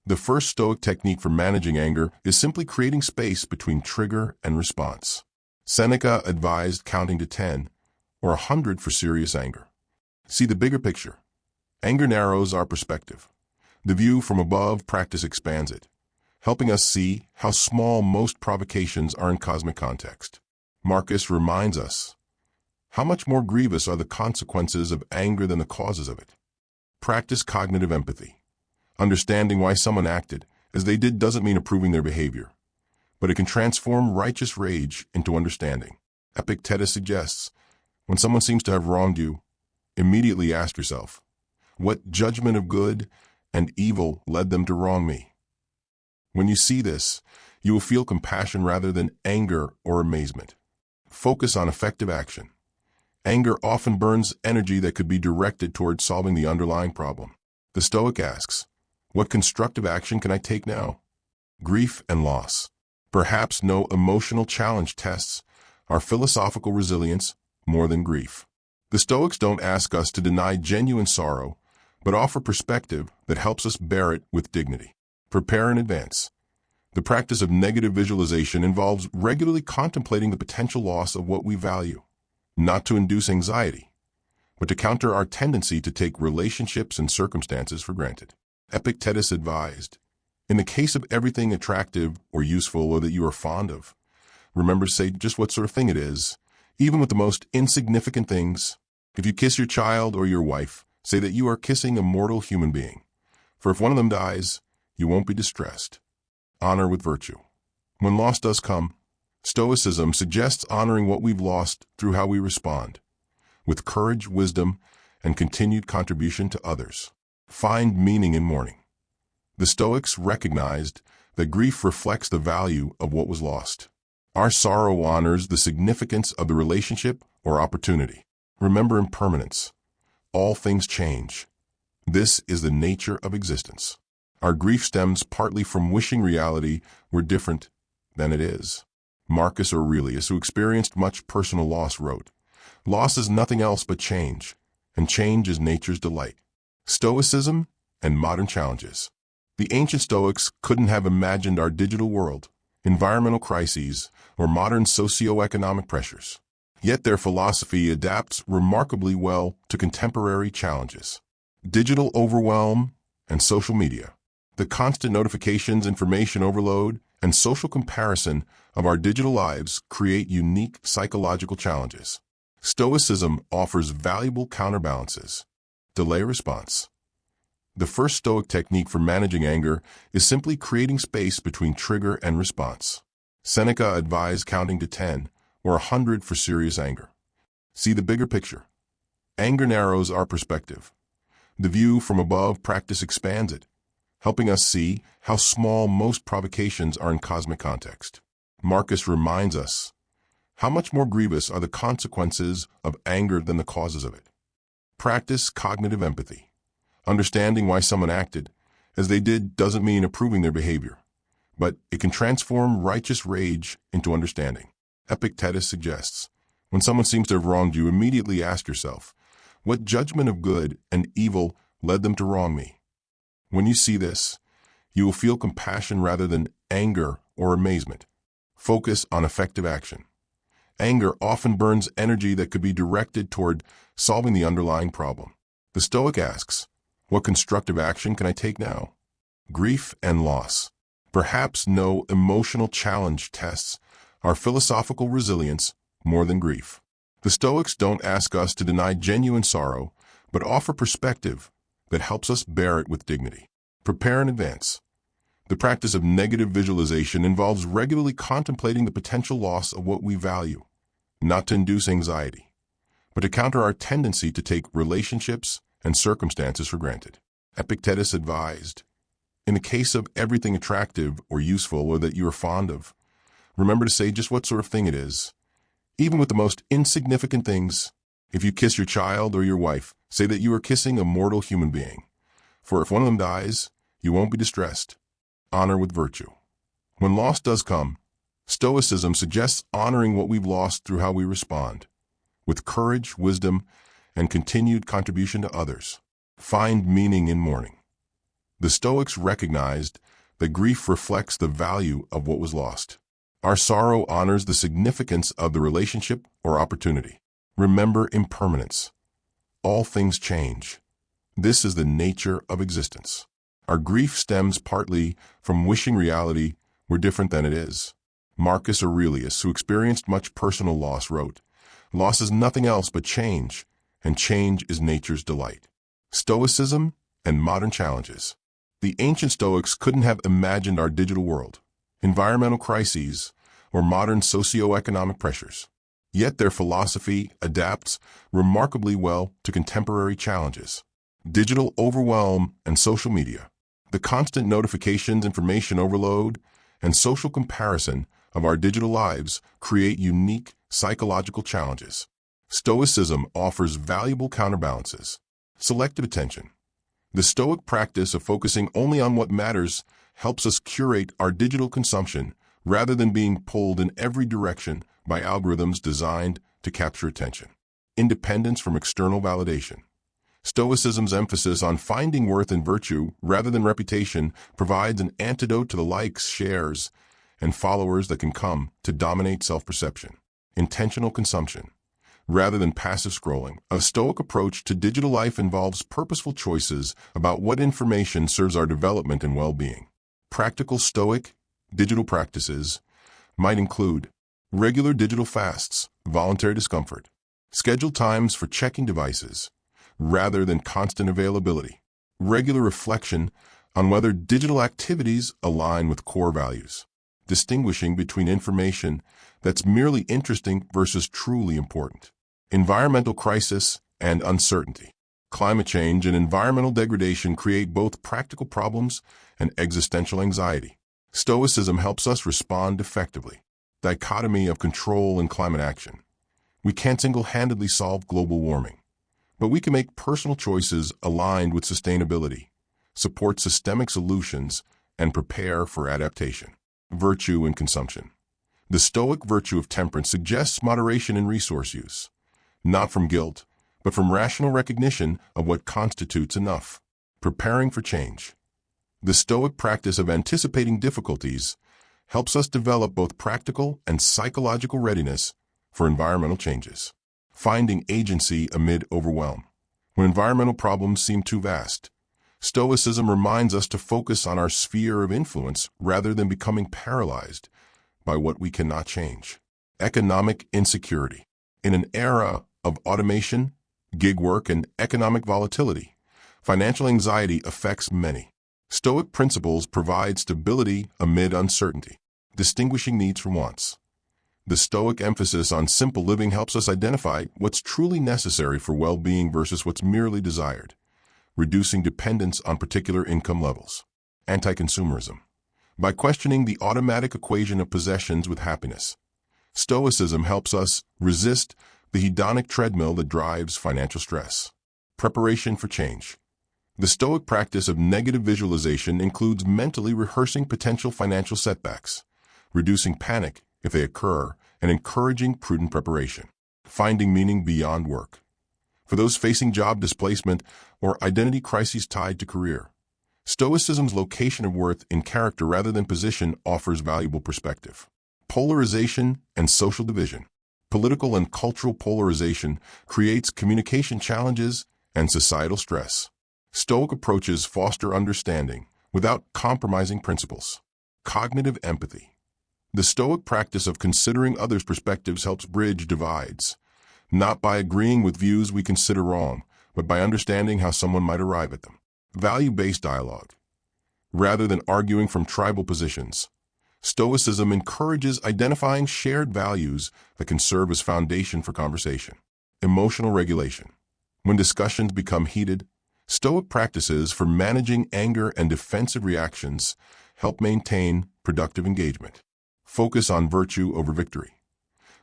The first Stoic technique for managing anger is simply creating space between trigger and response. Seneca advised counting to 10 or 100 for serious anger. See the bigger picture. Anger narrows our perspective. The view from above practice expands it, helping us see how small most provocations are in cosmic context. Marcus reminds us, how much more grievous are the consequences of anger than the causes of it? Practice cognitive empathy. Understanding why someone acted as they did doesn't mean approving their behavior, but it can transform righteous rage into understanding. Epictetus suggests, when someone seems to have wronged you, immediately ask yourself, what judgment of good and evil led them to wrong me? When you see this, you will feel compassion rather than anger or amazement. Focus on effective action. Anger often burns energy that could be directed towards solving the underlying problem. The Stoic asks, what constructive action can I take now? Grief and loss. Perhaps no emotional challenge tests our philosophical resilience more than grief. The Stoics don't ask us to deny genuine sorrow, but offer perspective that helps us bear it with dignity. Prepare in advance. The practice of negative visualization involves regularly contemplating the potential loss of what we value, not to induce anxiety, but to counter our tendency to take relationships and circumstances for granted. Epictetus advised, in the case of everything attractive or useful or that you are fond of, remember to say just what sort of thing it is, even with the most insignificant things. If you kiss your child or your wife, say that you are kissing a mortal human being, for if one of them dies, you won't be distressed. Honor with virtue. When loss does come, Stoicism suggests honoring what we've lost through how we respond, with courage, wisdom, and continued contribution to others. Find meaning in mourning. The Stoics recognized that grief reflects the value of what was lost. Our sorrow honors the significance of the relationship or opportunity. Remember impermanence. All things change. This is the nature of existence. Our grief stems partly from wishing reality were different than it is. Marcus Aurelius, who experienced much personal loss, wrote, loss is nothing else but change, and change is nature's delight. Stoicism and modern challenges. The ancient Stoics couldn't have imagined our digital world, environmental crises, or modern socio-economic pressures. Yet their philosophy adapts remarkably well to contemporary challenges. Digital overwhelm and social media. The constant notifications, information overload, and social comparison of our digital lives create unique psychological challenges. Stoicism offers valuable counterbalances. Delay response. The first Stoic technique for managing anger is simply creating space between trigger and response. Seneca advised counting to 10 or 100 for serious anger. See the bigger picture. Anger narrows our perspective. The view from above practice expands it, helping us see how small most provocations are in cosmic context. Marcus reminds us, how much more grievous are the consequences of anger than the causes of it? Practice cognitive empathy. Understanding why someone acted as they did doesn't mean approving their behavior, but it can transform righteous rage into understanding. Epictetus suggests, when someone seems to have wronged you, immediately ask yourself, what judgment of good and evil led them to wrong me? When you see this, you will feel compassion rather than anger or amazement. Focus on effective action. Anger often burns energy that could be directed toward solving the underlying problem. The Stoic asks, what constructive action can I take now? Grief and loss. Perhaps no emotional challenge tests our philosophical resilience more than grief. The Stoics don't ask us to deny genuine sorrow, but offer perspective that helps us bear it with dignity. Prepare in advance. The practice of negative visualization involves regularly contemplating the potential loss of what we value, not to induce anxiety, but to counter our tendency to take relationships and circumstances for granted. Epictetus advised, In the case of everything attractive or useful or that you are fond of, remember to say just what sort of thing it is. Even with the most insignificant things, if you kiss your child or your wife, say that you are kissing a mortal human being. For if one of them dies, you won't be distressed. Honor with virtue. When loss does come, Stoicism suggests honoring what we've lost through how we respond, with courage, wisdom, and continued contribution to others. Find meaning in mourning. The Stoics recognized that grief reflects the value of what was lost. Our sorrow honors the significance of the relationship or opportunity. Remember impermanence. All things change. This is the nature of existence. Our grief stems partly from wishing reality were different than it is. Marcus Aurelius, who experienced much personal loss, wrote, "Loss is nothing else but change, and change is nature's delight." Stoicism and modern challenges. The ancient Stoics couldn't have imagined our digital world, environmental crises, or modern socio-economic pressures. Yet their philosophy adapts remarkably well to contemporary challenges. Digital overwhelm and social media. The constant notifications, information overload, and social comparison of our digital lives create unique psychological challenges. Stoicism offers valuable counterbalances. Selective attention. The Stoic practice of focusing only on what matters helps us curate our digital consumption rather than being pulled in every direction by algorithms designed to capture attention. Independence from external validation. Stoicism's emphasis on finding worth in virtue rather than reputation provides an antidote to the likes, shares, and followers that can come to dominate self-perception. Intentional consumption. Rather than passive scrolling, a Stoic approach to digital life involves purposeful choices about what information serves our development and well-being. Practical Stoic digital practices might include regular digital fasts, voluntary discomfort, scheduled times for checking devices, rather than constant availability, regular reflection on whether digital activities align with core values, distinguishing between information that's merely interesting versus truly important. Environmental crisis and uncertainty. Climate change and environmental degradation create both practical problems and existential anxiety. Stoicism helps us respond effectively. Dichotomy of control and climate action. We can't single-handedly solve global warming, but we can make personal choices aligned with sustainability, support systemic solutions, and prepare for adaptation. Virtue and consumption. The Stoic virtue of temperance suggests moderation in resource use, not from guilt, but from rational recognition of what constitutes enough. Preparing for change. The Stoic practice of anticipating difficulties helps us develop both practical and psychological readiness for environmental changes. Finding agency amid overwhelm. When environmental problems seem too vast, Stoicism reminds us to focus on our sphere of influence rather than becoming paralyzed by what we cannot change. Economic insecurity. In an era of automation, gig work, and economic volatility, financial anxiety affects many. Stoic principles provide stability amid uncertainty, distinguishing needs from wants. The Stoic emphasis on simple living helps us identify what's truly necessary for well-being versus what's merely desired, reducing dependence on particular income levels. Anti-consumerism. By questioning the automatic equation of possessions with happiness, Stoicism helps us resist the hedonic treadmill that drives financial stress. Preparation for change. The Stoic practice of negative visualization includes mentally rehearsing potential financial setbacks, reducing panic if they occur, and encouraging prudent preparation. Finding meaning beyond work. For those facing job displacement or identity crises tied to career, Stoicism's location of worth in character rather than position offers valuable perspective. Polarization and social division. Political and cultural polarization creates communication challenges and societal stress. Stoic approaches foster understanding without compromising principles. Cognitive empathy. The Stoic practice of considering others' perspectives helps bridge divides, not by agreeing with views we consider wrong, but by understanding how someone might arrive at them. Value-based dialogue. Rather than arguing from tribal positions, Stoicism encourages identifying shared values that can serve as foundation for conversation. Emotional regulation. When discussions become heated, Stoic practices for managing anger and defensive reactions help maintain productive engagement. Focus on virtue over victory.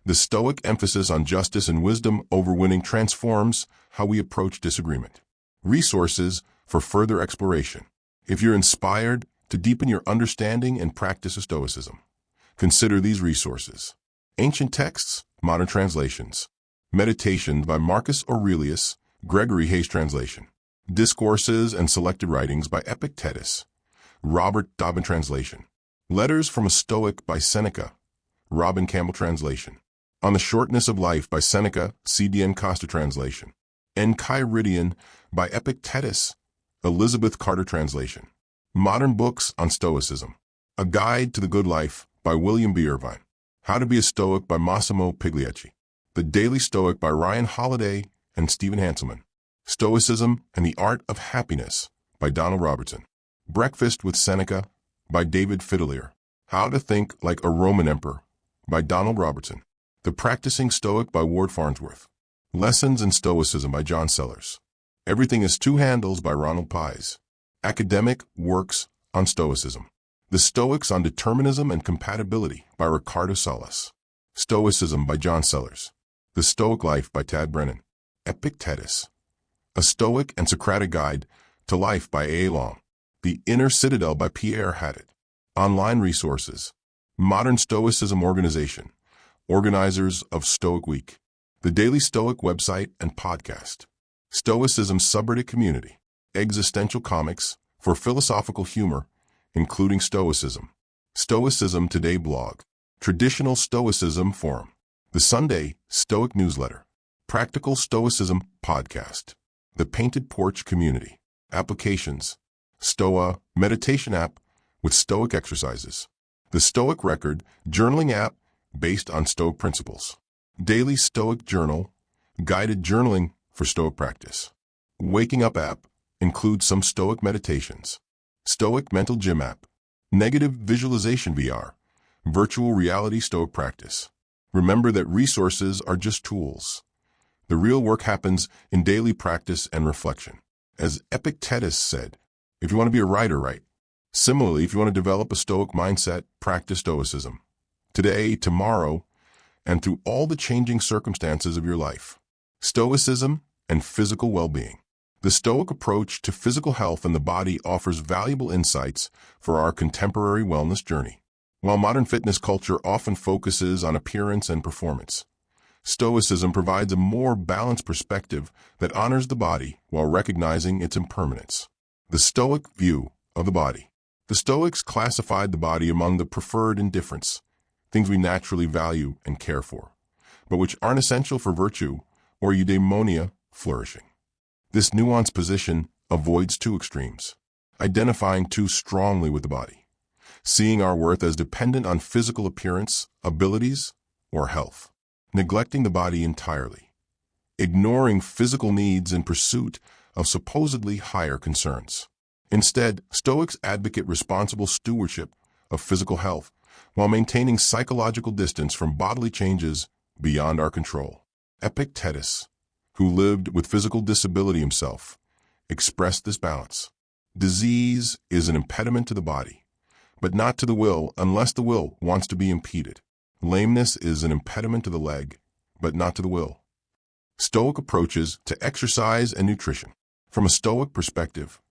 The Stoic emphasis on justice and wisdom over winning transforms how we approach disagreement. Resources for further exploration. If you're inspired to deepen your understanding and practice of Stoicism, consider these resources. Ancient texts, modern translations. Meditations by Marcus Aurelius, Gregory Hayes translation. Discourses and selected writings by Epictetus, Robert Dobbin translation. Letters from a Stoic by Seneca, Robin Campbell translation. On the Shortness of Life by Seneca, C.D.N. Costa translation. Enchiridion by Epictetus, Elizabeth Carter translation. Modern Books on Stoicism. A Guide to the Good Life by William B. Irvine. How to be a Stoic by Massimo Pigliacci. The Daily Stoic by Ryan Holiday and Stephen Hanselman. Stoicism and the Art of Happiness by Donald Robertson. Breakfast with Seneca by David Fiddler. How to Think Like a Roman Emperor by Donald Robertson. The Practicing Stoic by Ward Farnsworth. Lessons in Stoicism by John Sellers. Everything is Two Handles by Ronald Pies. Academic Works on Stoicism. The Stoics on Determinism and Compatibility by Ricardo Salas. Stoicism by John Sellers. The Stoic Life by Tad Brennan. Epictetus. A Stoic and Socratic Guide to Life by A. Long. The Inner Citadel by Pierre Haddad. Online resources. Modern Stoicism Organization. Organizers of Stoic Week. The Daily Stoic website and podcast. Stoicism subreddit community. Existential comics for philosophical humor, including Stoicism. Stoicism Today blog. Traditional Stoicism forum. The Sunday Stoic newsletter. Practical Stoicism podcast. The Painted Porch community. Applications. Stoa meditation app with Stoic exercises. The Stoic Record journaling app based on Stoic principles. Daily Stoic journal, guided journaling for Stoic practice. Waking Up app includes some Stoic meditations. Stoic mental gym app. Negative visualization VR, virtual reality Stoic practice. Remember that resources are just tools. The real work happens in daily practice and reflection. As Epictetus said, if you want to be a writer, write. Similarly, if you want to develop a Stoic mindset, practice Stoicism. Today, tomorrow, and through all the changing circumstances of your life. Stoicism and physical well-being. The Stoic approach to physical health and the body offers valuable insights for our contemporary wellness journey. While modern fitness culture often focuses on appearance and performance, Stoicism provides a more balanced perspective that honors the body while recognizing its impermanence. The Stoic view of the body. The Stoics classified the body among the preferred indifferents, things we naturally value and care for, but which aren't essential for virtue or eudaimonia flourishing. This nuanced position avoids two extremes, identifying too strongly with the body, seeing our worth as dependent on physical appearance, abilities, or health, neglecting the body entirely, ignoring physical needs in pursuit of supposedly higher concerns. Instead, Stoics advocate responsible stewardship of physical health while maintaining psychological distance from bodily changes beyond our control. Epictetus, who lived with physical disability himself, expressed this balance. Disease is an impediment to the body, but not to the will unless the will wants to be impeded. Lameness is an impediment to the leg, but not to the will. Stoic approaches to exercise and nutrition. From a Stoic perspective,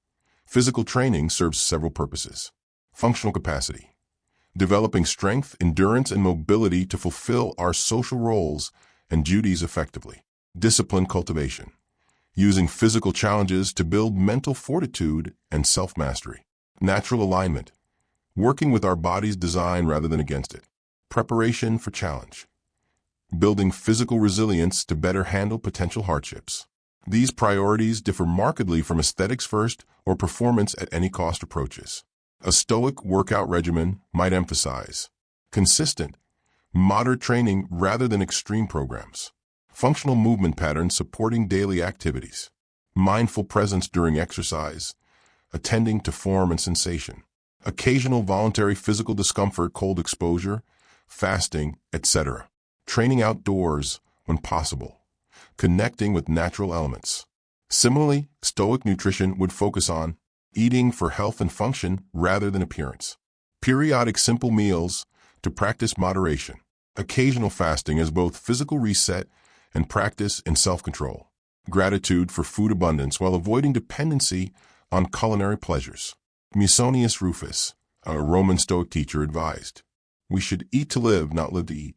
physical training serves several purposes. Functional capacity. Developing strength, endurance, and mobility to fulfill our social roles and duties effectively. Discipline cultivation. Using physical challenges to build mental fortitude and self-mastery. Natural alignment. Working with our body's design rather than against it. Preparation for challenge. Building physical resilience to better handle potential hardships. These priorities differ markedly from aesthetics first or performance at any cost approaches. A Stoic workout regimen might emphasize consistent, moderate training rather than extreme programs. Functional movement patterns supporting daily activities. Mindful presence during exercise, attending to form and sensation. Occasional voluntary physical discomfort, cold exposure, fasting, etc. Training outdoors when possible. Connecting with natural elements. Similarly, Stoic nutrition would focus on eating for health and function rather than appearance. Periodic simple meals to practice moderation. Occasional fasting as both physical reset and practice in self-control. Gratitude for food abundance while avoiding dependency on culinary pleasures. Musonius Rufus, a Roman Stoic teacher, advised, "We should eat to live, not live to eat."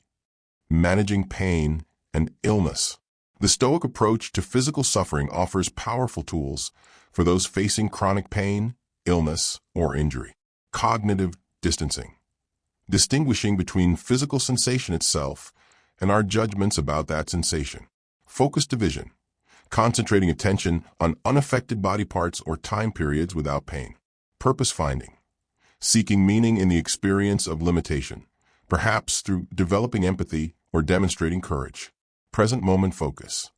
Managing pain and illness. The Stoic approach to physical suffering offers powerful tools for those facing chronic pain, illness, or injury. Cognitive distancing. Distinguishing between physical sensation itself and our judgments about that sensation. Focused division. Concentrating attention on unaffected body parts or time periods without pain. Purpose finding. Seeking meaning in the experience of limitation, perhaps through developing empathy or demonstrating courage. Present moment focus.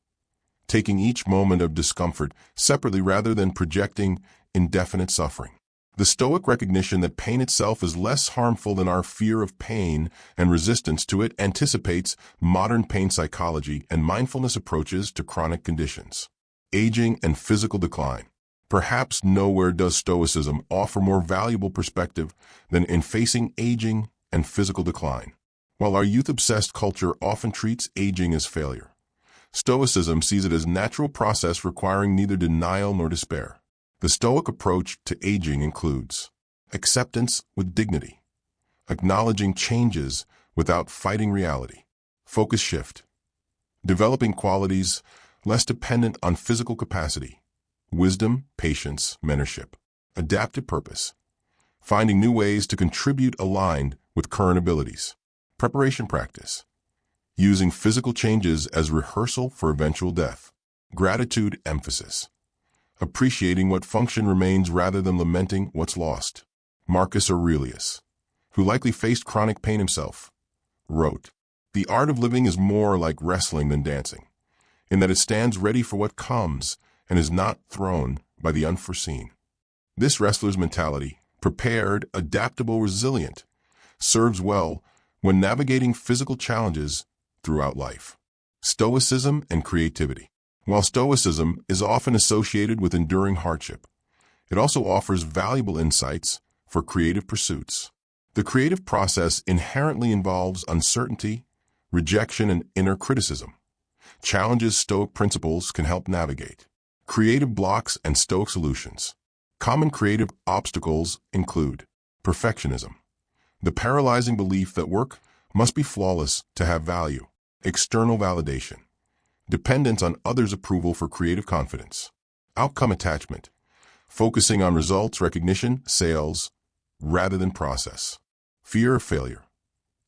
Taking each moment of discomfort separately rather than projecting indefinite suffering. The Stoic recognition that pain itself is less harmful than our fear of pain and resistance to it anticipates modern pain psychology and mindfulness approaches to chronic conditions. Aging and physical decline. Perhaps nowhere does Stoicism offer more valuable perspective than in facing aging and physical decline. While our youth-obsessed culture often treats aging as failure, Stoicism sees it as a natural process requiring neither denial nor despair. The Stoic approach to aging includes acceptance with dignity, acknowledging changes without fighting reality, focus shift, developing qualities less dependent on physical capacity, wisdom, patience, mentorship, adaptive purpose, finding new ways to contribute aligned with current abilities, preparation practice, using physical changes as rehearsal for eventual death, gratitude emphasis, appreciating what function remains rather than lamenting what's lost. Marcus Aurelius, who likely faced chronic pain himself, wrote, "The art of living is more like wrestling than dancing, in that it stands ready for what comes and is not thrown by the unforeseen." This wrestler's mentality, prepared, adaptable, resilient, serves well when navigating physical challenges throughout life. Stoicism and creativity. While Stoicism is often associated with enduring hardship, it also offers valuable insights for creative pursuits. The creative process inherently involves uncertainty, rejection, and inner criticism. Challenges Stoic principles can help navigate. Creative blocks and Stoic solutions. Common creative obstacles include perfectionism, the paralyzing belief that work must be flawless to have value. External validation, dependence on others' approval for creative confidence. Outcome attachment, focusing on results, recognition, sales, rather than process. Fear of failure,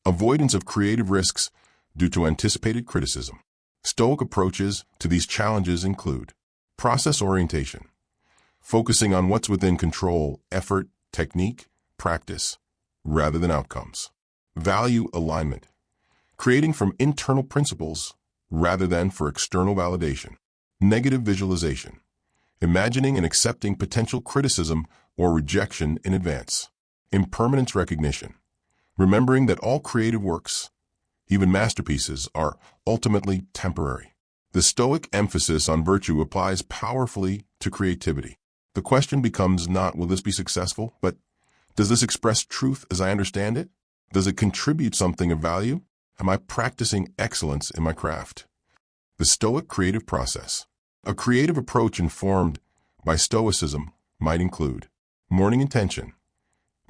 avoidance of creative risks due to anticipated criticism. Stoic approaches to these challenges include process orientation, focusing on what's within control, effort, technique, practice, rather than outcomes. Value alignment, creating from internal principles rather than for external validation. Negative visualization, imagining and accepting potential criticism or rejection in advance. Impermanence recognition, remembering that all creative works, even masterpieces, are ultimately temporary. The Stoic emphasis on virtue applies powerfully to creativity. The question becomes not, will this be successful, but does this express truth as I understand it? Does it contribute something of value? Am I practicing excellence in my craft? The Stoic creative process. A creative approach informed by Stoicism might include morning intention,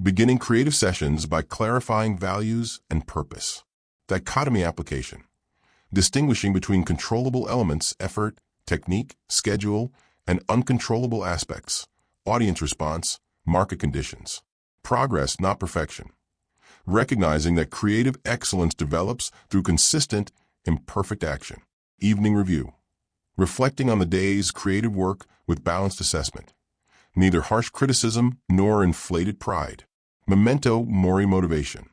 beginning creative sessions by clarifying values and purpose. Dichotomy application, distinguishing between controllable elements, effort, technique, schedule, and uncontrollable aspects, audience response, market conditions. Progress, not perfection, recognizing that creative excellence develops through consistent, imperfect action. Evening review, reflecting on the day's creative work with balanced assessment, neither harsh criticism nor inflated pride. Memento mori motivation,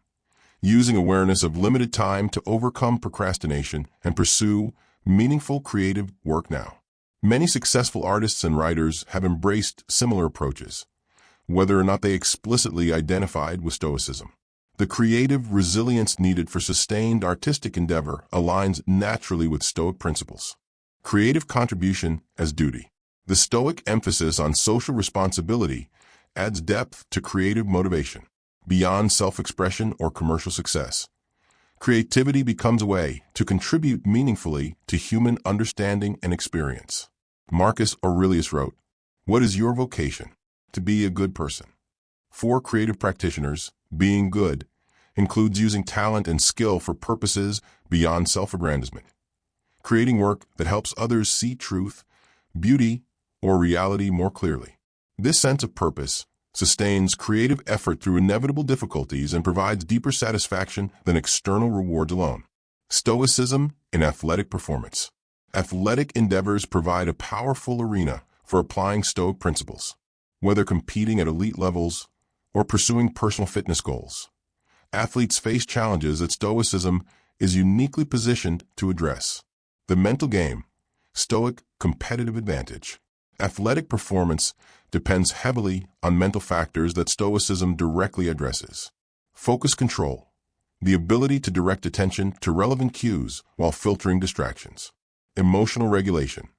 using awareness of limited time to overcome procrastination and pursue meaningful creative work now. Many successful artists and writers have embraced similar approaches, whether or not they explicitly identified with Stoicism. The creative resilience needed for sustained artistic endeavor aligns naturally with Stoic principles. Creative contribution as duty. The Stoic emphasis on social responsibility adds depth to creative motivation. Beyond self-expression or commercial success, creativity becomes a way to contribute meaningfully to human understanding and experience. Marcus Aurelius wrote, "What is your vocation? To be a good person." For creative practitioners, being good includes using talent and skill for purposes beyond self-aggrandizement, creating work that helps others see truth, beauty, or reality more clearly. This sense of purpose sustains creative effort through inevitable difficulties and provides deeper satisfaction than external rewards alone. Stoicism in athletic performance. Athletic endeavors provide a powerful arena for applying Stoic principles. Whether competing at elite levels or pursuing personal fitness goals, athletes face challenges that Stoicism is uniquely positioned to address. The mental game, Stoic competitive advantage. Athletic performance depends heavily on mental factors that Stoicism directly addresses. Focus control, the ability to direct attention to relevant cues while filtering distractions. Emotional regulation,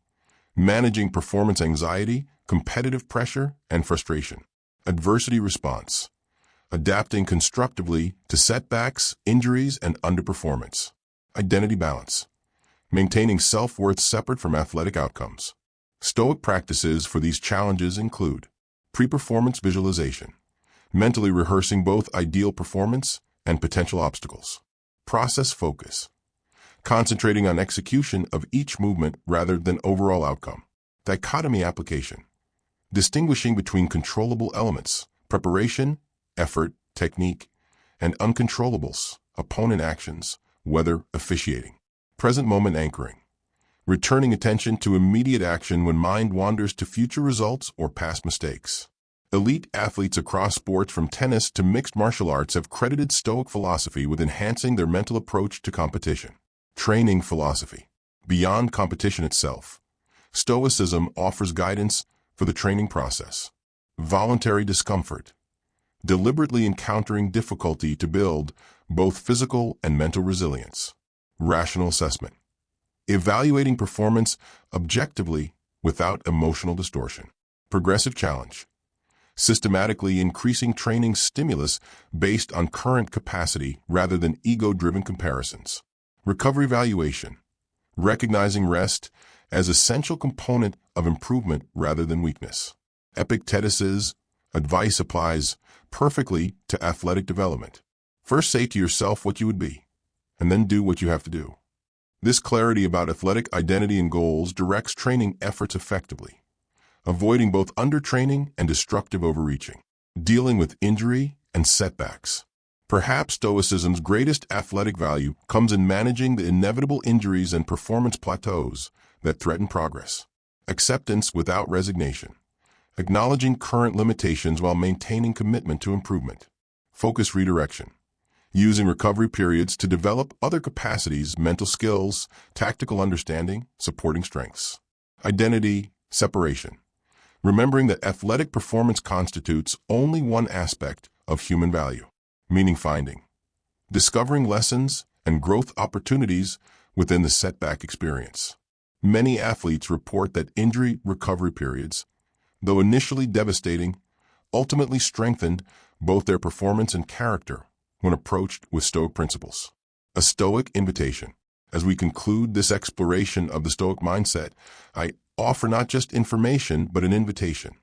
managing performance anxiety, competitive pressure, and frustration. Adversity response, adapting constructively to setbacks, injuries, and underperformance. Identity balance, maintaining self-worth separate from athletic outcomes. Stoic practices for these challenges include pre-performance visualization, mentally rehearsing both ideal performance and potential obstacles. Process focus, concentrating on execution of each movement rather than overall outcome. Dichotomy application, distinguishing between controllable elements, preparation, effort, technique, and uncontrollables, opponent actions, whether officiating. Present moment anchoring, returning attention to immediate action when mind wanders to future results or past mistakes. Elite athletes across sports from tennis to mixed martial arts have credited Stoic philosophy with enhancing their mental approach to competition. Training philosophy. Beyond competition itself, Stoicism offers guidance for the training process. Voluntary discomfort, deliberately encountering difficulty to build both physical and mental resilience. Rational assessment, evaluating performance objectively without emotional distortion. Progressive challenge, systematically increasing training stimulus based on current capacity rather than ego-driven comparisons. Recovery valuation, recognizing rest as essential component of improvement rather than weakness. Epictetus's advice applies perfectly to athletic development. First say to yourself what you would be, and then do what you have to do. This clarity about athletic identity and goals directs training efforts effectively, avoiding both undertraining and destructive overreaching. Dealing with injury and setbacks. Perhaps Stoicism's greatest athletic value comes in managing the inevitable injuries and performance plateaus that threaten progress. Acceptance without resignation, acknowledging current limitations while maintaining commitment to improvement. Focus redirection, using recovery periods to develop other capacities, mental skills, tactical understanding, supporting strengths. Identity separation, remembering that athletic performance constitutes only one aspect of human value. Meaning finding, discovering lessons and growth opportunities within the setback experience. Many athletes report that injury recovery periods, though initially devastating, ultimately strengthened both their performance and character when approached with Stoic principles. A Stoic invitation. As we conclude this exploration of the Stoic mindset, I offer not just information, but an invitation.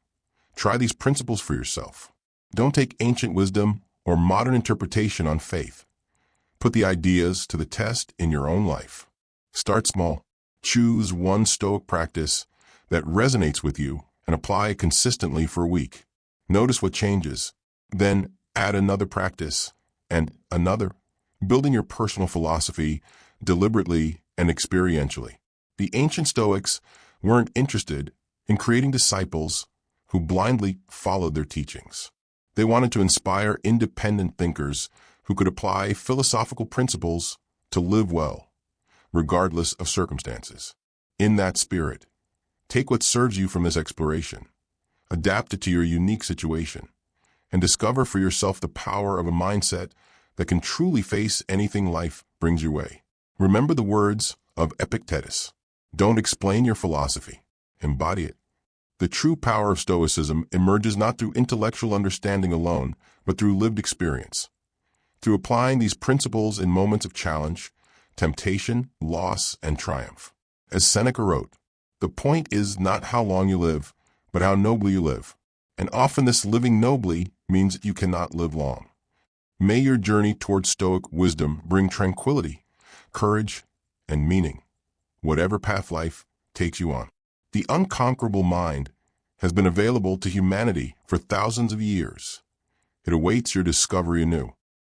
Try these principles for yourself. Don't take ancient wisdom or modern interpretation on faith. Put the ideas to the test in your own life. Start small. Choose one Stoic practice that resonates with you and apply it consistently for a week. Notice what changes. Then add another practice and another, building your personal philosophy deliberately and experientially. The ancient Stoics weren't interested in creating disciples who blindly followed their teachings. They wanted to inspire independent thinkers who could apply philosophical principles to live well, regardless of circumstances. In that spirit, take what serves you from this exploration, adapt it to your unique situation, and discover for yourself the power of a mindset that can truly face anything life brings your way. Remember the words of Epictetus. Don't explain your philosophy, embody it. The true power of Stoicism emerges not through intellectual understanding alone, but through lived experience. Through applying these principles in moments of challenge, temptation, loss, and triumph. As Seneca wrote, "The point is not how long you live, but how nobly you live." And often this living nobly means that you cannot live long. May your journey towards Stoic wisdom bring tranquility, courage, and meaning, whatever path life takes you on. The unconquerable mind has been available to humanity for thousands of years. It awaits your discovery anew.